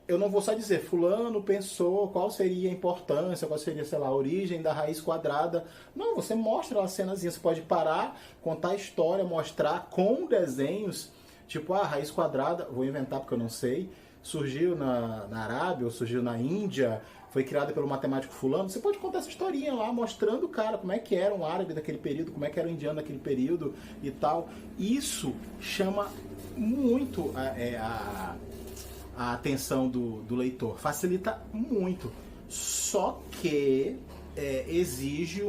eu não vou só dizer, fulano pensou, qual seria a importância, qual seria, sei lá, a origem da raiz quadrada. Não, você mostra lá a cenazinha, você pode parar, contar a história, mostrar com desenhos, tipo, a raiz quadrada, vou inventar porque eu não sei, surgiu na Arábia, ou surgiu na Índia, foi criada pelo matemático fulano. Você pode contar essa historinha lá, mostrando, cara, como é que era um árabe daquele período, como é que era um indiano daquele período e tal. Isso chama muito a atenção do leitor, facilita muito. Só que exige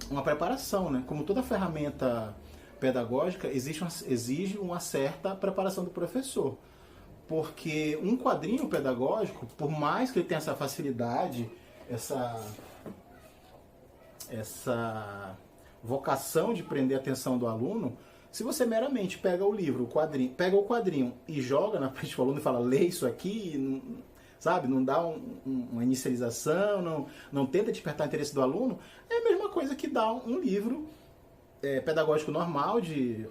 uma preparação, né? Como toda ferramenta pedagógica, exige uma certa preparação do professor. Porque um quadrinho pedagógico, por mais que ele tenha essa facilidade, essa vocação de prender a atenção do aluno, se você meramente pega o livro, pega o quadrinho e joga na frente do aluno e fala, lê isso aqui, sabe? Não dá uma inicialização, não tenta despertar o interesse do aluno, é a mesma coisa que dar um livro pedagógico normal,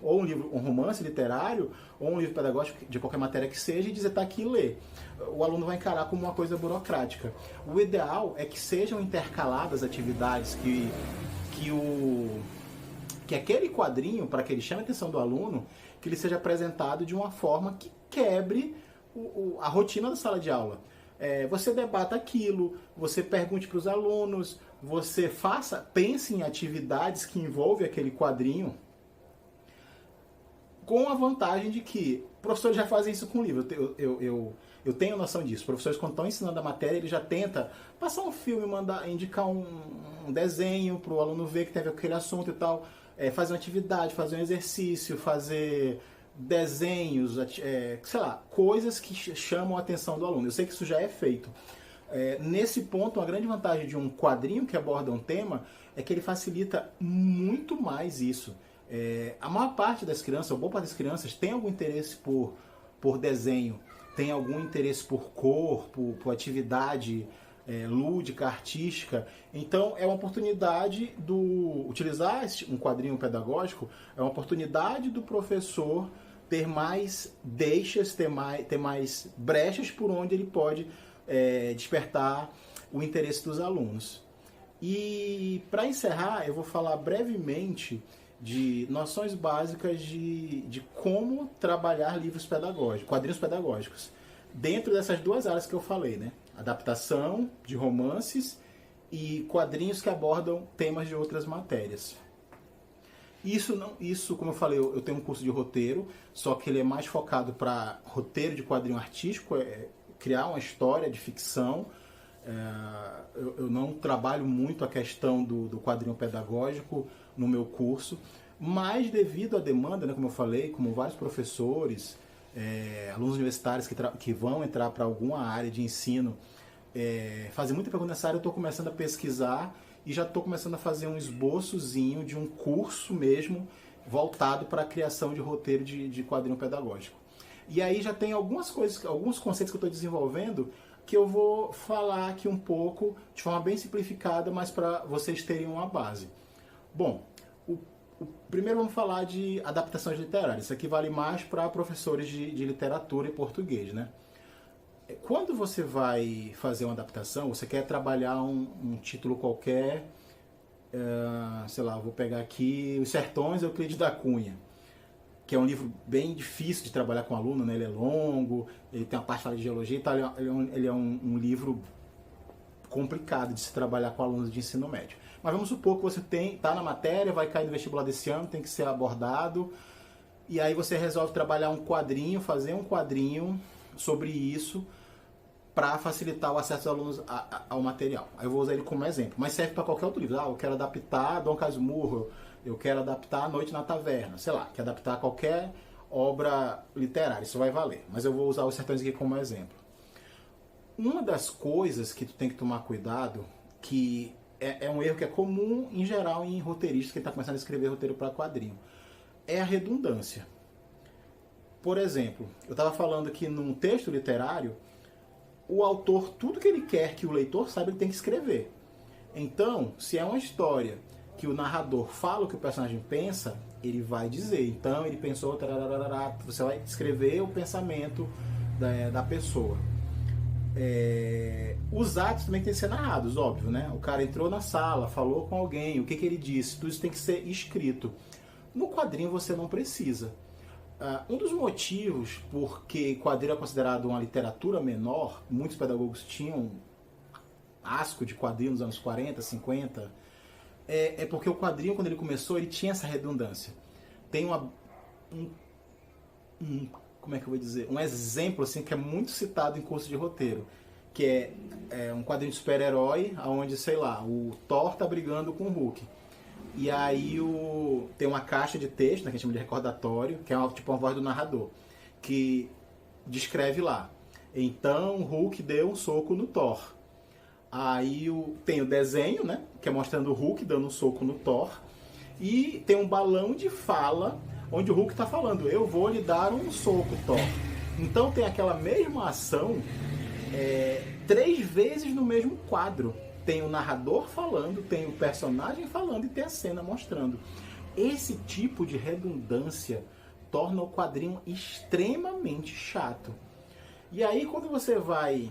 ou um romance literário, ou um livro pedagógico de qualquer matéria que seja, e dizer, tá aqui, lê. O aluno vai encarar como uma coisa burocrática. O ideal é que sejam intercaladas atividades que aquele quadrinho, para que ele chame a atenção do aluno, que ele seja apresentado de uma forma que quebre a rotina da sala de aula. você debata aquilo, você pergunte para os alunos, você pense em atividades que envolvem aquele quadrinho, com a vantagem de que professores já fazem isso com o livro. Eu tenho noção disso. Professores, quando estão ensinando a matéria, ele já tenta passar um filme, indicar um desenho para o aluno ver que teve aquele assunto e tal, fazer uma atividade, fazer um exercício, fazer desenhos, sei lá, coisas que chamam a atenção do aluno. Eu sei que isso já é feito. Nesse ponto, uma grande vantagem de um quadrinho que aborda um tema é que ele facilita muito mais isso. A maior parte das crianças, ou boa parte das crianças, tem algum interesse por desenho, tem algum interesse por cor, por atividade lúdica, artística. Então é uma oportunidade utilizar um quadrinho pedagógico, é uma oportunidade do professor ter mais deixas, ter mais brechas por onde ele pode despertar o interesse dos alunos. E para encerrar, eu vou falar brevemente de noções básicas de como trabalhar livros pedagógicos, quadrinhos pedagógicos, dentro dessas duas áreas que eu falei, né? Adaptação de romances e quadrinhos que abordam temas de outras matérias. Isso, como eu falei, eu tenho um curso de roteiro, só que ele é mais focado para roteiro de quadrinho artístico, criar uma história de ficção. Eu não trabalho muito a questão do quadrinho pedagógico no meu curso, mas devido à demanda, né, como eu falei, como vários professores, alunos universitários que vão entrar para alguma área de ensino, fazem muita pergunta nessa área, eu estou começando a pesquisar e já estou começando a fazer um esboçozinho de um curso mesmo voltado para a criação de roteiro de quadrinho pedagógico. E aí já tem alguns conceitos que eu estou desenvolvendo que eu vou falar aqui um pouco de forma bem simplificada, mas para vocês terem uma base. Bom, primeiro vamos falar de adaptações literárias. Isso aqui vale mais para professores de literatura e português, né? Quando você vai fazer uma adaptação, você quer trabalhar um título qualquer, sei lá, vou pegar aqui Os Sertões, Euclides da Cunha, que é um livro bem difícil de trabalhar com aluno, né? Ele é longo, ele tem uma parte de geologia, então ele é um livro complicado de se trabalhar com alunos de ensino médio. Mas vamos supor que você está na matéria, vai cair no vestibular desse ano, tem que ser abordado, e aí você resolve trabalhar um quadrinho, fazer um quadrinho sobre isso, para facilitar o acesso dos alunos ao material. Aí eu vou usar ele como exemplo, mas serve para qualquer outro livro. Eu quero adaptar Dom Casmurro, eu quero adaptar A Noite na Taverna, sei lá, quero adaptar qualquer obra literária, isso vai valer. Mas eu vou usar Os Sertões aqui como exemplo. Uma das coisas que tu tem que tomar cuidado, que é um erro que é comum em geral em roteiristas que está começando a escrever roteiro para quadrinho, é a redundância. Por exemplo, eu estava falando que num texto literário, o autor, tudo que ele quer que o leitor saiba, ele tem que escrever. Então, se é uma história que o narrador fala o que o personagem pensa, ele vai dizer. Então, ele pensou, tarararará, você vai escrever o pensamento da pessoa. Os atos também têm que ser narrados, óbvio, né? O cara entrou na sala, falou com alguém, o que ele disse, tudo isso tem que ser escrito. No quadrinho você não precisa. Um dos motivos porque quadrinho é considerado uma literatura menor, muitos pedagogos tinham asco de quadrinho nos anos 40, 50, é porque o quadrinho, quando ele começou, ele tinha essa redundância. Tem como é que eu vou dizer? Um exemplo assim, que é muito citado em curso de roteiro, que é um quadrinho de super-herói, onde, sei lá, o Thor tá brigando com o Hulk. E aí tem uma caixa de texto, né, que a gente chama de recordatório, que é tipo uma voz do narrador, que descreve lá. Então o Hulk deu um soco no Thor. Aí tem o desenho, né, que é mostrando o Hulk dando um soco no Thor. E tem um balão de fala, onde o Hulk está falando, eu vou lhe dar um soco, Thor. Então tem aquela mesma ação 3 vezes no mesmo quadro. Tem o narrador falando, tem o personagem falando e tem a cena mostrando. Esse tipo de redundância torna o quadrinho extremamente chato. E aí, quando você vai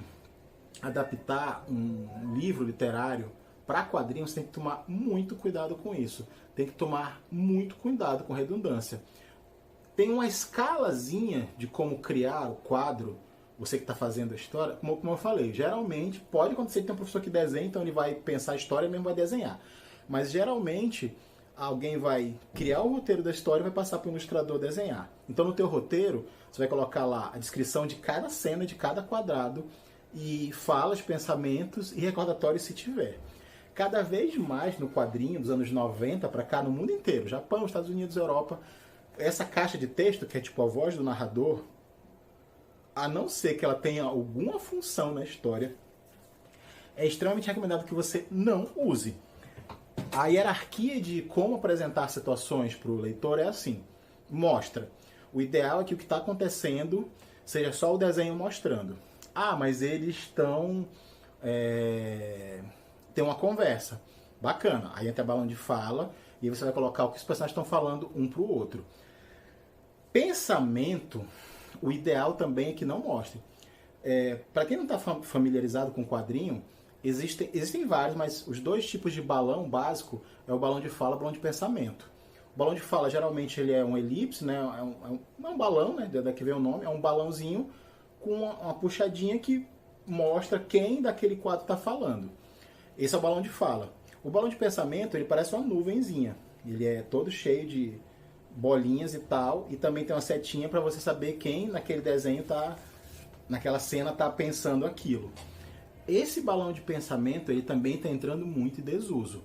adaptar um livro literário para quadrinho, você tem que tomar muito cuidado com isso. Tem que tomar muito cuidado com redundância. Tem uma escalazinha de como criar o quadro você que está fazendo a história, como eu falei, geralmente pode acontecer que tem um professor que desenha, então ele vai pensar a história e mesmo vai desenhar. Mas geralmente alguém vai criar o roteiro da história e vai passar para o ilustrador desenhar. Então no teu roteiro, você vai colocar lá a descrição de cada cena, de cada quadrado, e falas, pensamentos e recordatórios se tiver. Cada vez mais no quadrinho dos anos 90 para cá, no mundo inteiro, Japão, Estados Unidos, Europa, essa caixa de texto, que é tipo a voz do narrador, a não ser que ela tenha alguma função na história, é extremamente recomendado que você não use. A hierarquia de como apresentar situações para o leitor é assim. Mostra. O ideal é que o que está acontecendo seja só o desenho mostrando. Ah, mas eles estão... tem uma conversa. Bacana. Aí entra balão de fala e aí você vai colocar o que os personagens estão falando um para o outro. Pensamento, o ideal também é que não mostre. Para quem não está familiarizado com quadrinho, existem vários, mas os dois tipos de balão básico é o balão de fala e o balão de pensamento. O balão de fala, geralmente, ele é um elipse, né? É um balão, né? Daqui vem o nome, é um balãozinho com uma puxadinha que mostra quem daquele quadro está falando. Esse é o balão de fala. O balão de pensamento, ele parece uma nuvenzinha. Ele é todo cheio de bolinhas e tal, e também tem uma setinha para você saber quem naquele desenho naquela cena está pensando aquilo. Esse balão de pensamento, ele também está entrando muito em desuso.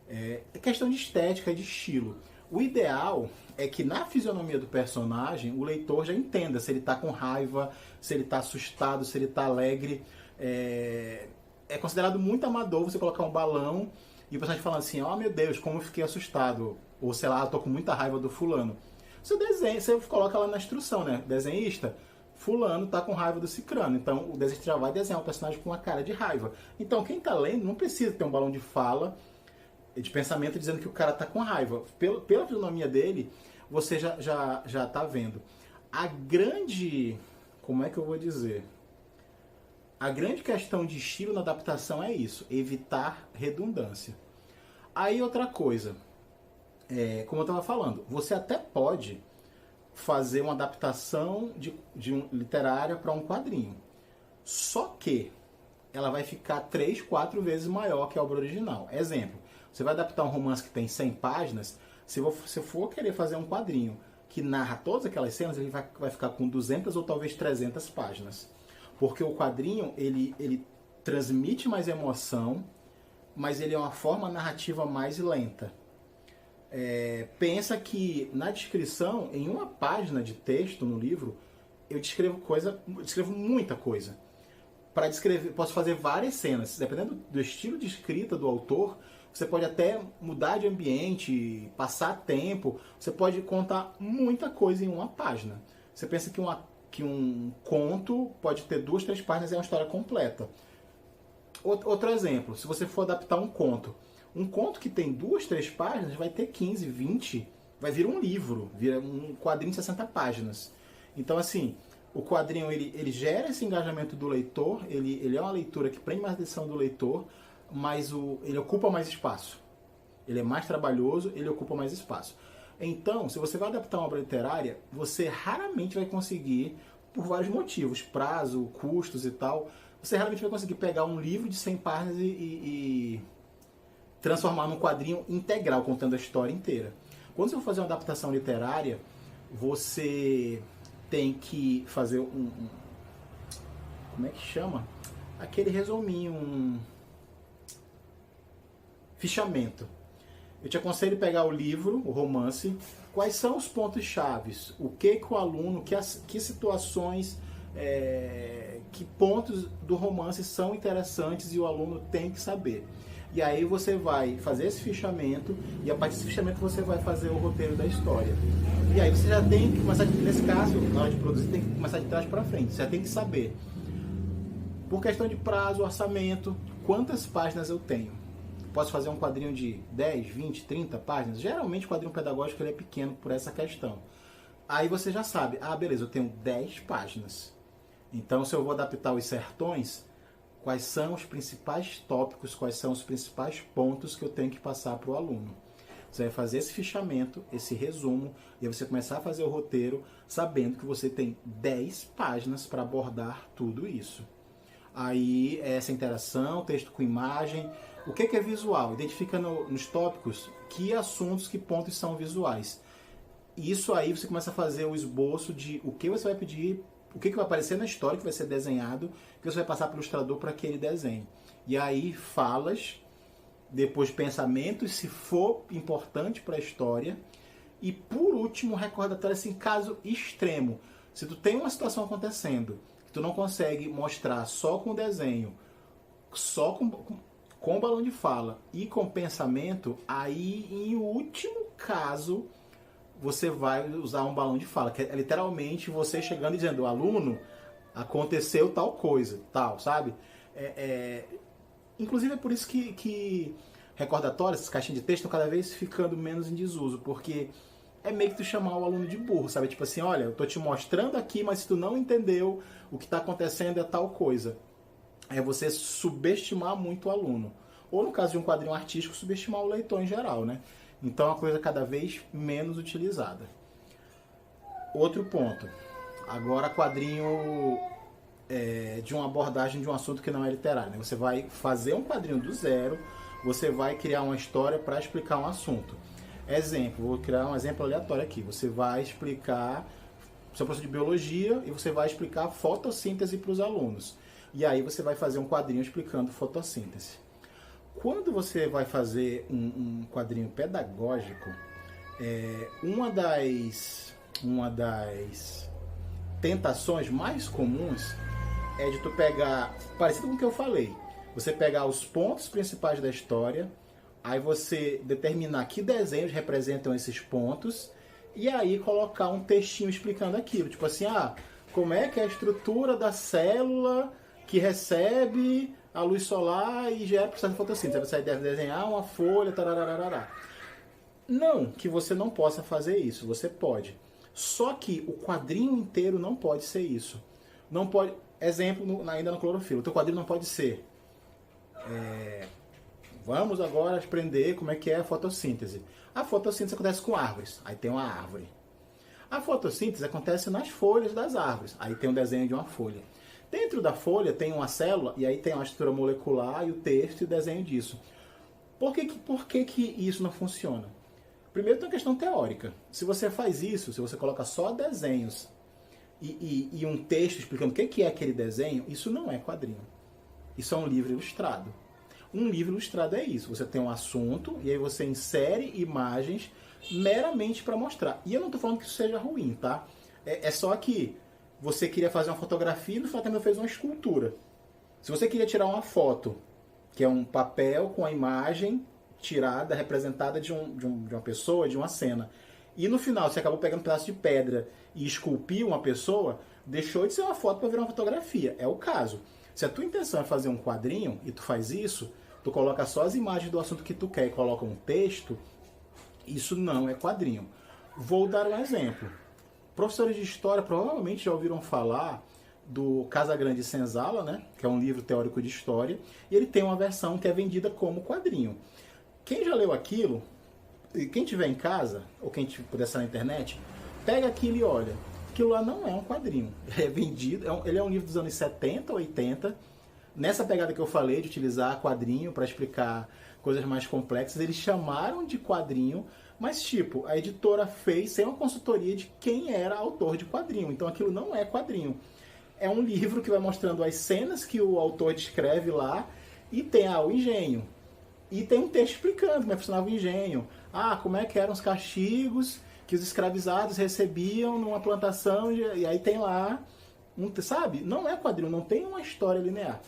É questão de estética, de estilo. O ideal é que na fisionomia do personagem, o leitor já entenda se ele está com raiva, se ele está assustado, se ele está alegre. É considerado muito amador você colocar um balão e o personagem falando assim, oh meu Deus, como eu fiquei assustado. Ou sei lá, eu tô com muita raiva do fulano. Você desenha, você coloca lá na instrução, né? Desenhista, fulano tá com raiva do cicrano. Então o desenhista já vai desenhar um personagem com uma cara de raiva. Então quem tá lendo não precisa ter um balão de fala, de pensamento, dizendo que o cara tá com raiva. Pela fisionomia dele, você já tá vendo. A grande... Como é que eu vou dizer? A grande questão de estilo na adaptação é isso. Evitar redundância. Aí outra coisa... como eu estava falando, você até pode fazer uma adaptação literária para um quadrinho. Só que ela vai ficar 3, 4 vezes maior que a obra original. Exemplo, você vai adaptar um romance que tem 100 páginas, se você for querer fazer um quadrinho que narra todas aquelas cenas, ele vai ficar com 200 ou talvez 300 páginas. Porque o quadrinho, ele transmite mais emoção, mas ele é uma forma narrativa mais lenta. Pensa que na descrição, em uma página de texto no livro, eu descrevo muita coisa. Para descrever, posso fazer várias cenas. Dependendo do estilo de escrita do autor, você pode até mudar de ambiente, passar tempo. Você pode contar muita coisa em uma página. Você pensa que um conto pode ter 2, 3 páginas e é uma história completa. Outro exemplo, se você for adaptar um conto que tem 2, 3 páginas vai ter 15, 20, vai vir um livro, vira um quadrinho de 60 páginas. Então, assim, o quadrinho ele gera esse engajamento do leitor, ele é uma leitura que prende mais a atenção do leitor, mas ele ocupa mais espaço. Ele é mais trabalhoso, ele ocupa mais espaço. Então, se você vai adaptar uma obra literária, você raramente vai conseguir, por vários motivos, prazo, custos e tal, você raramente vai conseguir pegar um livro de 100 páginas e transformar num quadrinho integral, contando a história inteira. Quando você for fazer uma adaptação literária, você tem que fazer como é que chama? Aquele resuminho, fichamento. Eu te aconselho pegar o livro, o romance, quais são os pontos chaves, o que o aluno, que situações, que pontos do romance são interessantes e o aluno tem que saber. E aí você vai fazer esse fichamento e a partir desse fichamento você vai fazer o roteiro da história. E aí você já tem que começar, nesse caso, na hora de produzir, tem que começar de trás para frente. Você já tem que saber, por questão de prazo, orçamento, quantas páginas eu tenho. Posso fazer um quadrinho de 10, 20, 30 páginas? Geralmente o quadrinho pedagógico ele é pequeno por essa questão. Aí você já sabe, beleza, eu tenho 10 páginas. Então se eu vou adaptar os sertões, quais são os principais tópicos, quais são os principais pontos que eu tenho que passar para o aluno. Você vai fazer esse fichamento, esse resumo, e aí você começar a fazer o roteiro sabendo que você tem 10 páginas para abordar tudo isso. Aí, essa interação, texto com imagem. O que é visual? Identifica nos tópicos que assuntos, que pontos são visuais. Isso aí você começa a fazer o esboço de o que você vai pedir, o que vai aparecer na história que vai ser desenhado, que você vai passar para o ilustrador para aquele desenho. E aí, falas, depois pensamentos, se for importante para a história. E por último, recordatório, assim, caso extremo. Se tu tem uma situação acontecendo, tu não consegue mostrar só com desenho, só com balão de fala e com pensamento, aí em último caso você vai usar um balão de fala, que é literalmente você chegando e dizendo, aluno, aconteceu tal coisa, tal, sabe? Inclusive é por isso que recordatórios, essas caixinhas de texto estão cada vez ficando menos em desuso, porque é meio que tu chamar o aluno de burro, sabe? Tipo assim, olha, eu tô te mostrando aqui, mas se tu não entendeu, o que está acontecendo é tal coisa. É você subestimar muito o aluno. Ou no caso de um quadrinho artístico, subestimar o leitor em geral, né? Então é uma coisa cada vez menos utilizada. Outro ponto. Agora quadrinho de uma abordagem de um assunto que não é literário, né? Você vai fazer um quadrinho do zero, você vai criar uma história para explicar um assunto. Exemplo, vou criar um exemplo aleatório aqui. Você vai explicar seu professor de biologia e você vai explicar fotossíntese para os alunos. E aí você vai fazer um quadrinho explicando fotossíntese. Quando você vai fazer um quadrinho pedagógico, uma das tentações mais comuns é de tu pegar, parecido com o que eu falei, você pegar os pontos principais da história, aí você determinar que desenhos representam esses pontos e aí colocar um textinho explicando aquilo. Tipo assim, como é que é a estrutura da célula que recebe a luz solar e gera processo de fotossíntese. Você deve desenhar uma folha, tarararará. Não que você não possa fazer isso, você pode. Só que o quadrinho inteiro não pode ser isso. Não pode, exemplo, ainda no clorofila, o teu quadrinho não pode ser vamos agora aprender como é que é a fotossíntese. A fotossíntese acontece com árvores. Aí tem uma árvore. A fotossíntese acontece nas folhas das árvores. Aí tem um desenho de uma folha. Dentro da folha tem uma célula e aí tem uma estrutura molecular e o texto e o desenho disso. Por que isso não funciona? Primeiro tem uma questão teórica. Se você faz isso, se você coloca só desenhos e um texto explicando o que é aquele desenho, isso não é quadrinho. Isso é um livro ilustrado. Um livro ilustrado é isso. Você tem um assunto e aí você insere imagens meramente para mostrar. E eu não estou falando que isso seja ruim, tá? É só que você queria fazer uma fotografia e no final também fez uma escultura. Se você queria tirar uma foto, que é um papel com a imagem tirada, representada de uma pessoa, de uma cena, e no final você acabou pegando um pedaço de pedra e esculpiu uma pessoa, deixou de ser uma foto para virar uma fotografia. É o caso. Se a tua intenção é fazer um quadrinho e tu faz isso, tu coloca só as imagens do assunto que tu quer e coloca um texto, isso não é quadrinho. Vou dar um exemplo. Professores de história provavelmente já ouviram falar do Casagrande Senzala, né? Que é um livro teórico de história, e ele tem uma versão que é vendida como quadrinho. Quem já leu aquilo, quem tiver em casa, ou quem puder estar na internet, pega aquilo e olha. Aquilo lá não é um quadrinho. É vendido, ele é um livro dos anos 70, 80. Nessa pegada que eu falei, de utilizar quadrinho para explicar coisas mais complexas, eles chamaram de quadrinho, mas tipo, a editora fez sem uma consultoria de quem era autor de quadrinho. Então aquilo não é quadrinho. É um livro que vai mostrando as cenas que o autor descreve lá e tem o engenho. E tem um texto explicando como é que funcionava o engenho. Como é que eram os castigos que os escravizados recebiam numa plantação, e aí tem lá, sabe? Não é quadrinho, não tem uma história linear.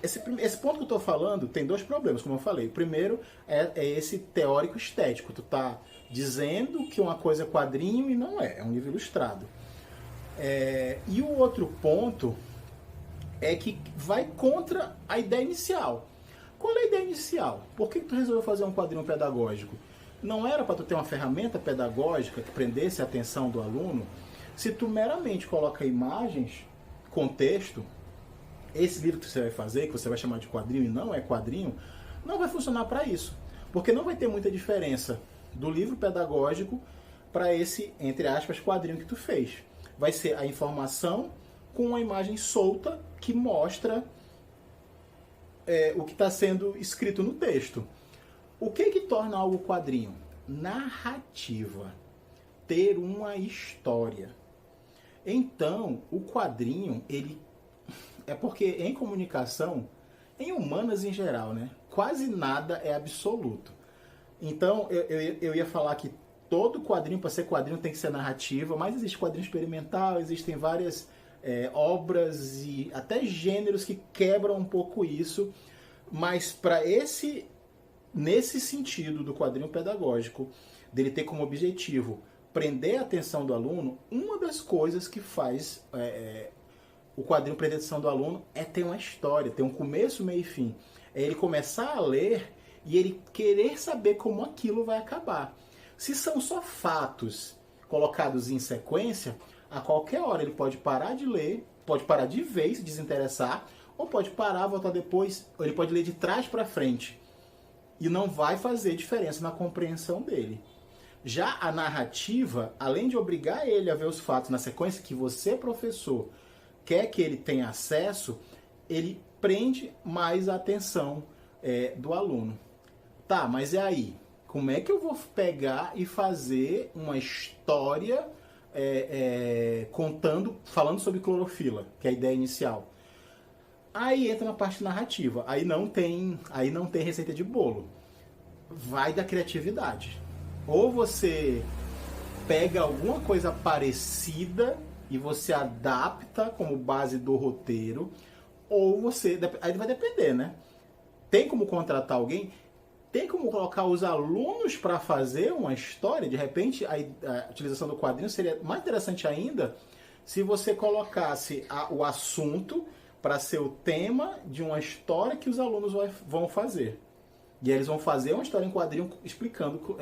Esse ponto que eu estou falando tem dois problemas, como eu falei. O primeiro é esse teórico estético. Tu tá dizendo que uma coisa é quadrinho e não é um livro ilustrado. E o outro ponto é que vai contra a ideia inicial. Qual é a ideia inicial? Por que tu resolveu fazer um quadrinho pedagógico? Não era para tu ter uma ferramenta pedagógica que prendesse a atenção do aluno? Se tu meramente coloca imagens, contexto, esse livro que você vai fazer, que você vai chamar de quadrinho e não é quadrinho, não vai funcionar para isso. Porque não vai ter muita diferença do livro pedagógico para esse, entre aspas, quadrinho que tu fez. Vai ser a informação com uma imagem solta que mostra o que está sendo escrito no texto. O que torna algo quadrinho? Narrativa. Ter uma história. Então, o quadrinho, ele é porque em comunicação, em humanas em geral, né, quase nada é absoluto. Então, eu ia falar que todo quadrinho, para ser quadrinho, tem que ser narrativa, mas existe quadrinho experimental, existem várias obras e até gêneros que quebram um pouco isso, mas para nesse sentido do quadrinho pedagógico, dele ter como objetivo prender a atenção do aluno, uma das coisas que faz o quadrinho prender a atenção do aluno é ter uma história, ter um começo, meio e fim. É ele começar a ler e ele querer saber como aquilo vai acabar. Se são só fatos colocados em sequência, a qualquer hora ele pode parar de ler, pode parar de ver, se desinteressar, ou pode parar, voltar depois, ou ele pode ler de trás para frente. E não vai fazer diferença na compreensão dele. Já a narrativa, além de obrigar ele a ver os fatos na sequência que você, professor, quer que ele tenha acesso, ele prende mais a atenção do aluno. Tá, mas e aí? Como é que eu vou pegar e fazer uma história falando sobre clorofila, que é a ideia inicial? Aí entra na parte narrativa. Aí não tem receita de bolo. Vai da criatividade. Ou você pega alguma coisa parecida e você adapta como base do roteiro, ou você... Aí vai depender, né? Tem como contratar alguém? Tem como colocar os alunos para fazer uma história? De repente, a utilização do quadrinho seria mais interessante ainda se você colocasse o assunto para ser o tema de uma história que os alunos vão fazer. E aí eles vão fazer uma história em quadrinho explicando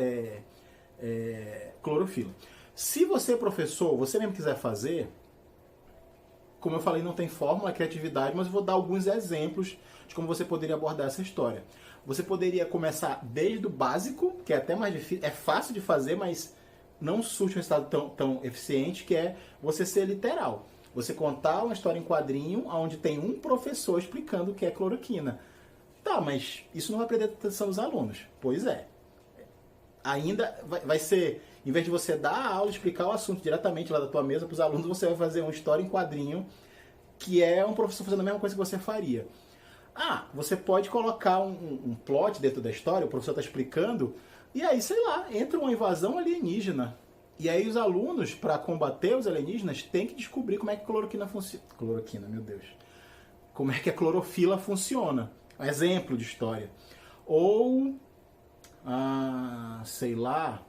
clorofila. Se você, professor, você mesmo quiser fazer, como eu falei, não tem fórmula, é criatividade, mas eu vou dar alguns exemplos de como você poderia abordar essa história. Você poderia começar desde o básico, que é até mais difícil, é fácil de fazer, mas não surge um resultado tão eficiente, que é você ser literal. Você contar uma história em quadrinho onde tem um professor explicando o que é cloroquina. Tá, mas isso não vai prender a atenção dos alunos. Pois é. Ainda vai ser, em vez de você dar a aula e explicar o assunto diretamente lá da tua mesa para os alunos, você vai fazer uma história em quadrinho que é um professor fazendo a mesma coisa que você faria. Você pode colocar um plot dentro da história, o professor está explicando, e aí, sei lá, entra uma invasão alienígena. E aí os alunos, para combater os alienígenas, têm que descobrir como é que a cloroquina funciona. Cloroquina, meu Deus. Como é que a clorofila funciona. Um exemplo de história. Ou, sei lá,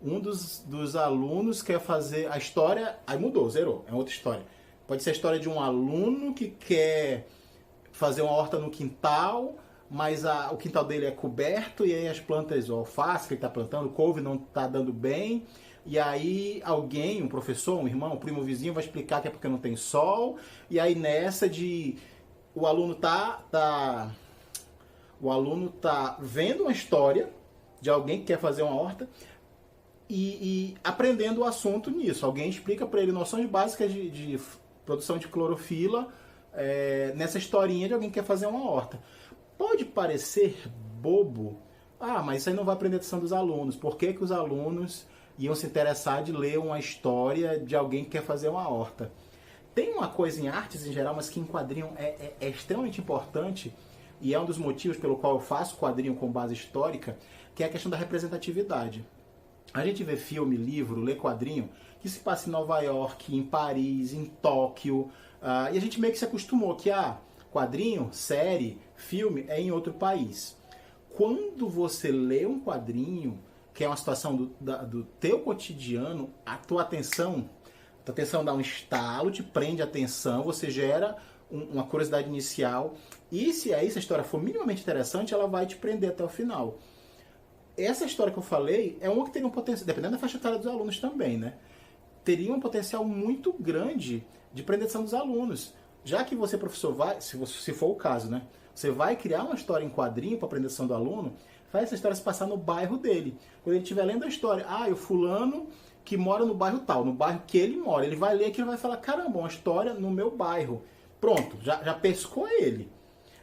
um dos alunos quer fazer a história, aí mudou, zerou, é outra história. Pode ser a história de um aluno que quer fazer uma horta no quintal, mas o quintal dele é coberto e aí as plantas, o alface que ele está plantando, couve não está dando bem, e aí alguém, um professor, um irmão, um primo vizinho vai explicar que é porque não tem sol, e aí nessa o aluno tá vendo uma história de alguém que quer fazer uma horta e aprendendo o assunto nisso. Alguém explica para ele noções básicas de produção de clorofila nessa historinha de alguém que quer fazer uma horta. Pode parecer bobo, mas isso aí não vai prender a atenção dos alunos. Por que os alunos iam se interessar de ler uma história de alguém que quer fazer uma horta? Tem uma coisa em artes em geral, mas que em quadrinho é extremamente importante, e é um dos motivos pelo qual eu faço quadrinho com base histórica, que é a questão da representatividade. A gente vê filme, livro, lê quadrinho que se passa em Nova York, em Paris, em Tóquio, e a gente meio que se acostumou que quadrinho, série, filme é em outro país. Quando você lê um quadrinho, que é uma situação do teu cotidiano, a tua atenção dá um estalo, te prende a atenção, você gera uma curiosidade inicial, e se a história for minimamente interessante, ela vai te prender até o final. Essa história que eu falei é uma que teria um potencial, dependendo da faixa etária dos alunos também, né? Teria um potencial muito grande de prender a atenção dos alunos. Já que você, professor, se for o caso, né? Você vai criar uma história em quadrinho para prender a atenção do aluno, faz essa história se passar no bairro dele. Quando ele estiver lendo a história, o fulano que mora no bairro tal, no bairro que ele mora, ele vai ler aquilo e vai falar, caramba, uma história no meu bairro. Pronto, já pescou ele.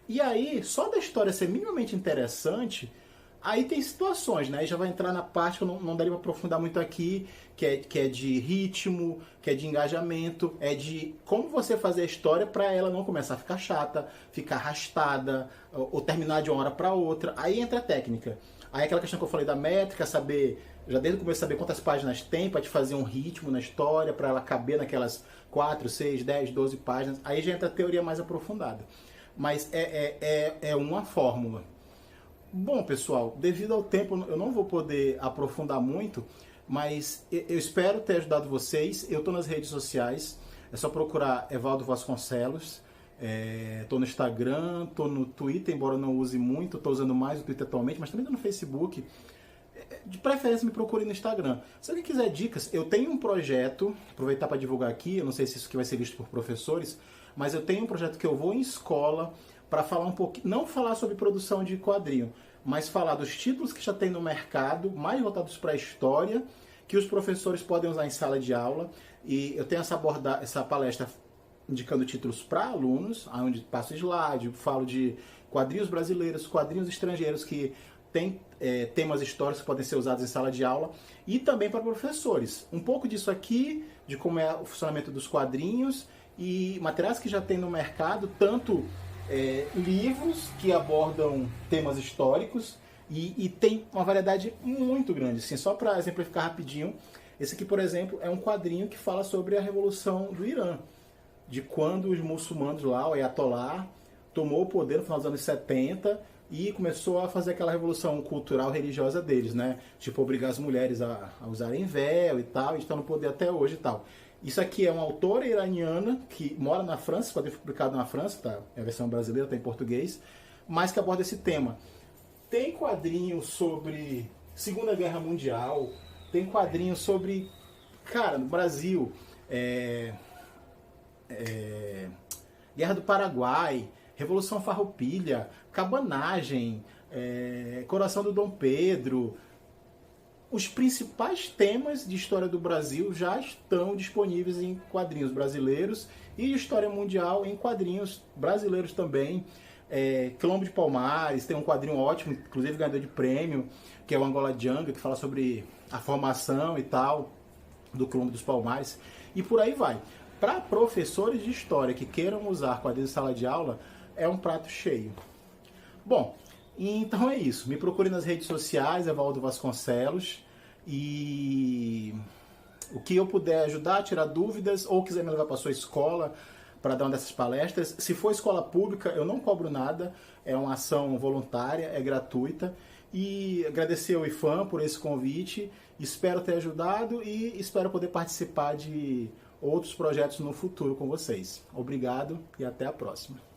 E aí, só da história ser minimamente interessante, aí tem situações, né? Aí já vai entrar na parte que eu não daria para aprofundar muito aqui, que é de ritmo, que é de engajamento, é de como você fazer a história para ela não começar a ficar chata, ficar arrastada, ou terminar de uma hora para outra. Aí entra a técnica. Aí aquela questão que eu falei da métrica, saber, já desde o começo, saber quantas páginas tem para te fazer um ritmo na história, para ela caber naquelas 4, 6, 10, 12 páginas. Aí já entra a teoria mais aprofundada. Mas é uma fórmula. Bom, pessoal, devido ao tempo eu não vou poder aprofundar muito, mas eu espero ter ajudado vocês. Eu estou nas redes sociais, é só procurar Evaldo Vasconcelos. Estou no Instagram, estou no Twitter, embora eu não use muito, estou usando mais o Twitter atualmente, mas também estou no Facebook. De preferência me procure no Instagram. Se alguém quiser dicas, eu tenho um projeto, aproveitar para divulgar aqui, eu não sei se isso aqui vai ser visto por professores, mas eu tenho um projeto que eu vou em escola para falar um pouquinho, não falar sobre produção de quadrinho, mas falar dos títulos que já tem no mercado, mais voltados para a história, que os professores podem usar em sala de aula. E eu tenho essa palestra indicando títulos para alunos, onde passo slide, falo de quadrinhos brasileiros, quadrinhos estrangeiros que tem temas históricos que podem ser usados em sala de aula, e também para professores. Um pouco disso aqui, de como é o funcionamento dos quadrinhos e materiais que já tem no mercado, tanto livros que abordam temas históricos, e tem uma variedade muito grande. Assim, só para exemplificar rapidinho, esse aqui, por exemplo, é um quadrinho que fala sobre a Revolução do Irã, de quando os muçulmanos lá, o Ayatollah, tomou o poder no final dos anos 70 e começou a fazer aquela revolução cultural religiosa deles, né? Tipo, obrigar as mulheres a usarem véu e tal, e estão no poder até hoje e tal. Isso aqui é uma autora iraniana que mora na França, pode ser publicado na França, tá? É a versão brasileira, tá em português, mas que aborda esse tema. Tem quadrinhos sobre Segunda Guerra Mundial, tem quadrinhos sobre, cara, no Brasil, Guerra do Paraguai, Revolução Farroupilha, Cabanagem, Coração do Dom Pedro. Os principais temas de história do Brasil já estão disponíveis em quadrinhos brasileiros, e de história mundial em quadrinhos brasileiros também. Quilombo de Palmares, tem um quadrinho ótimo, inclusive ganhador de prêmio, que é o Angola Django, que fala sobre a formação e tal do Quilombo dos Palmares, e por aí vai. Para professores de história que queiram usar quadrinhos em sala de aula, é um prato cheio. Bom, então é isso. Me procure nas redes sociais, Evaldo Vasconcelos, e o que eu puder ajudar, tirar dúvidas, ou quiser me levar para sua escola para dar uma dessas palestras. Se for escola pública, eu não cobro nada, é uma ação voluntária, é gratuita. E agradecer ao IFAM por esse convite, espero ter ajudado e espero poder participar de outros projetos no futuro com vocês. Obrigado e até a próxima.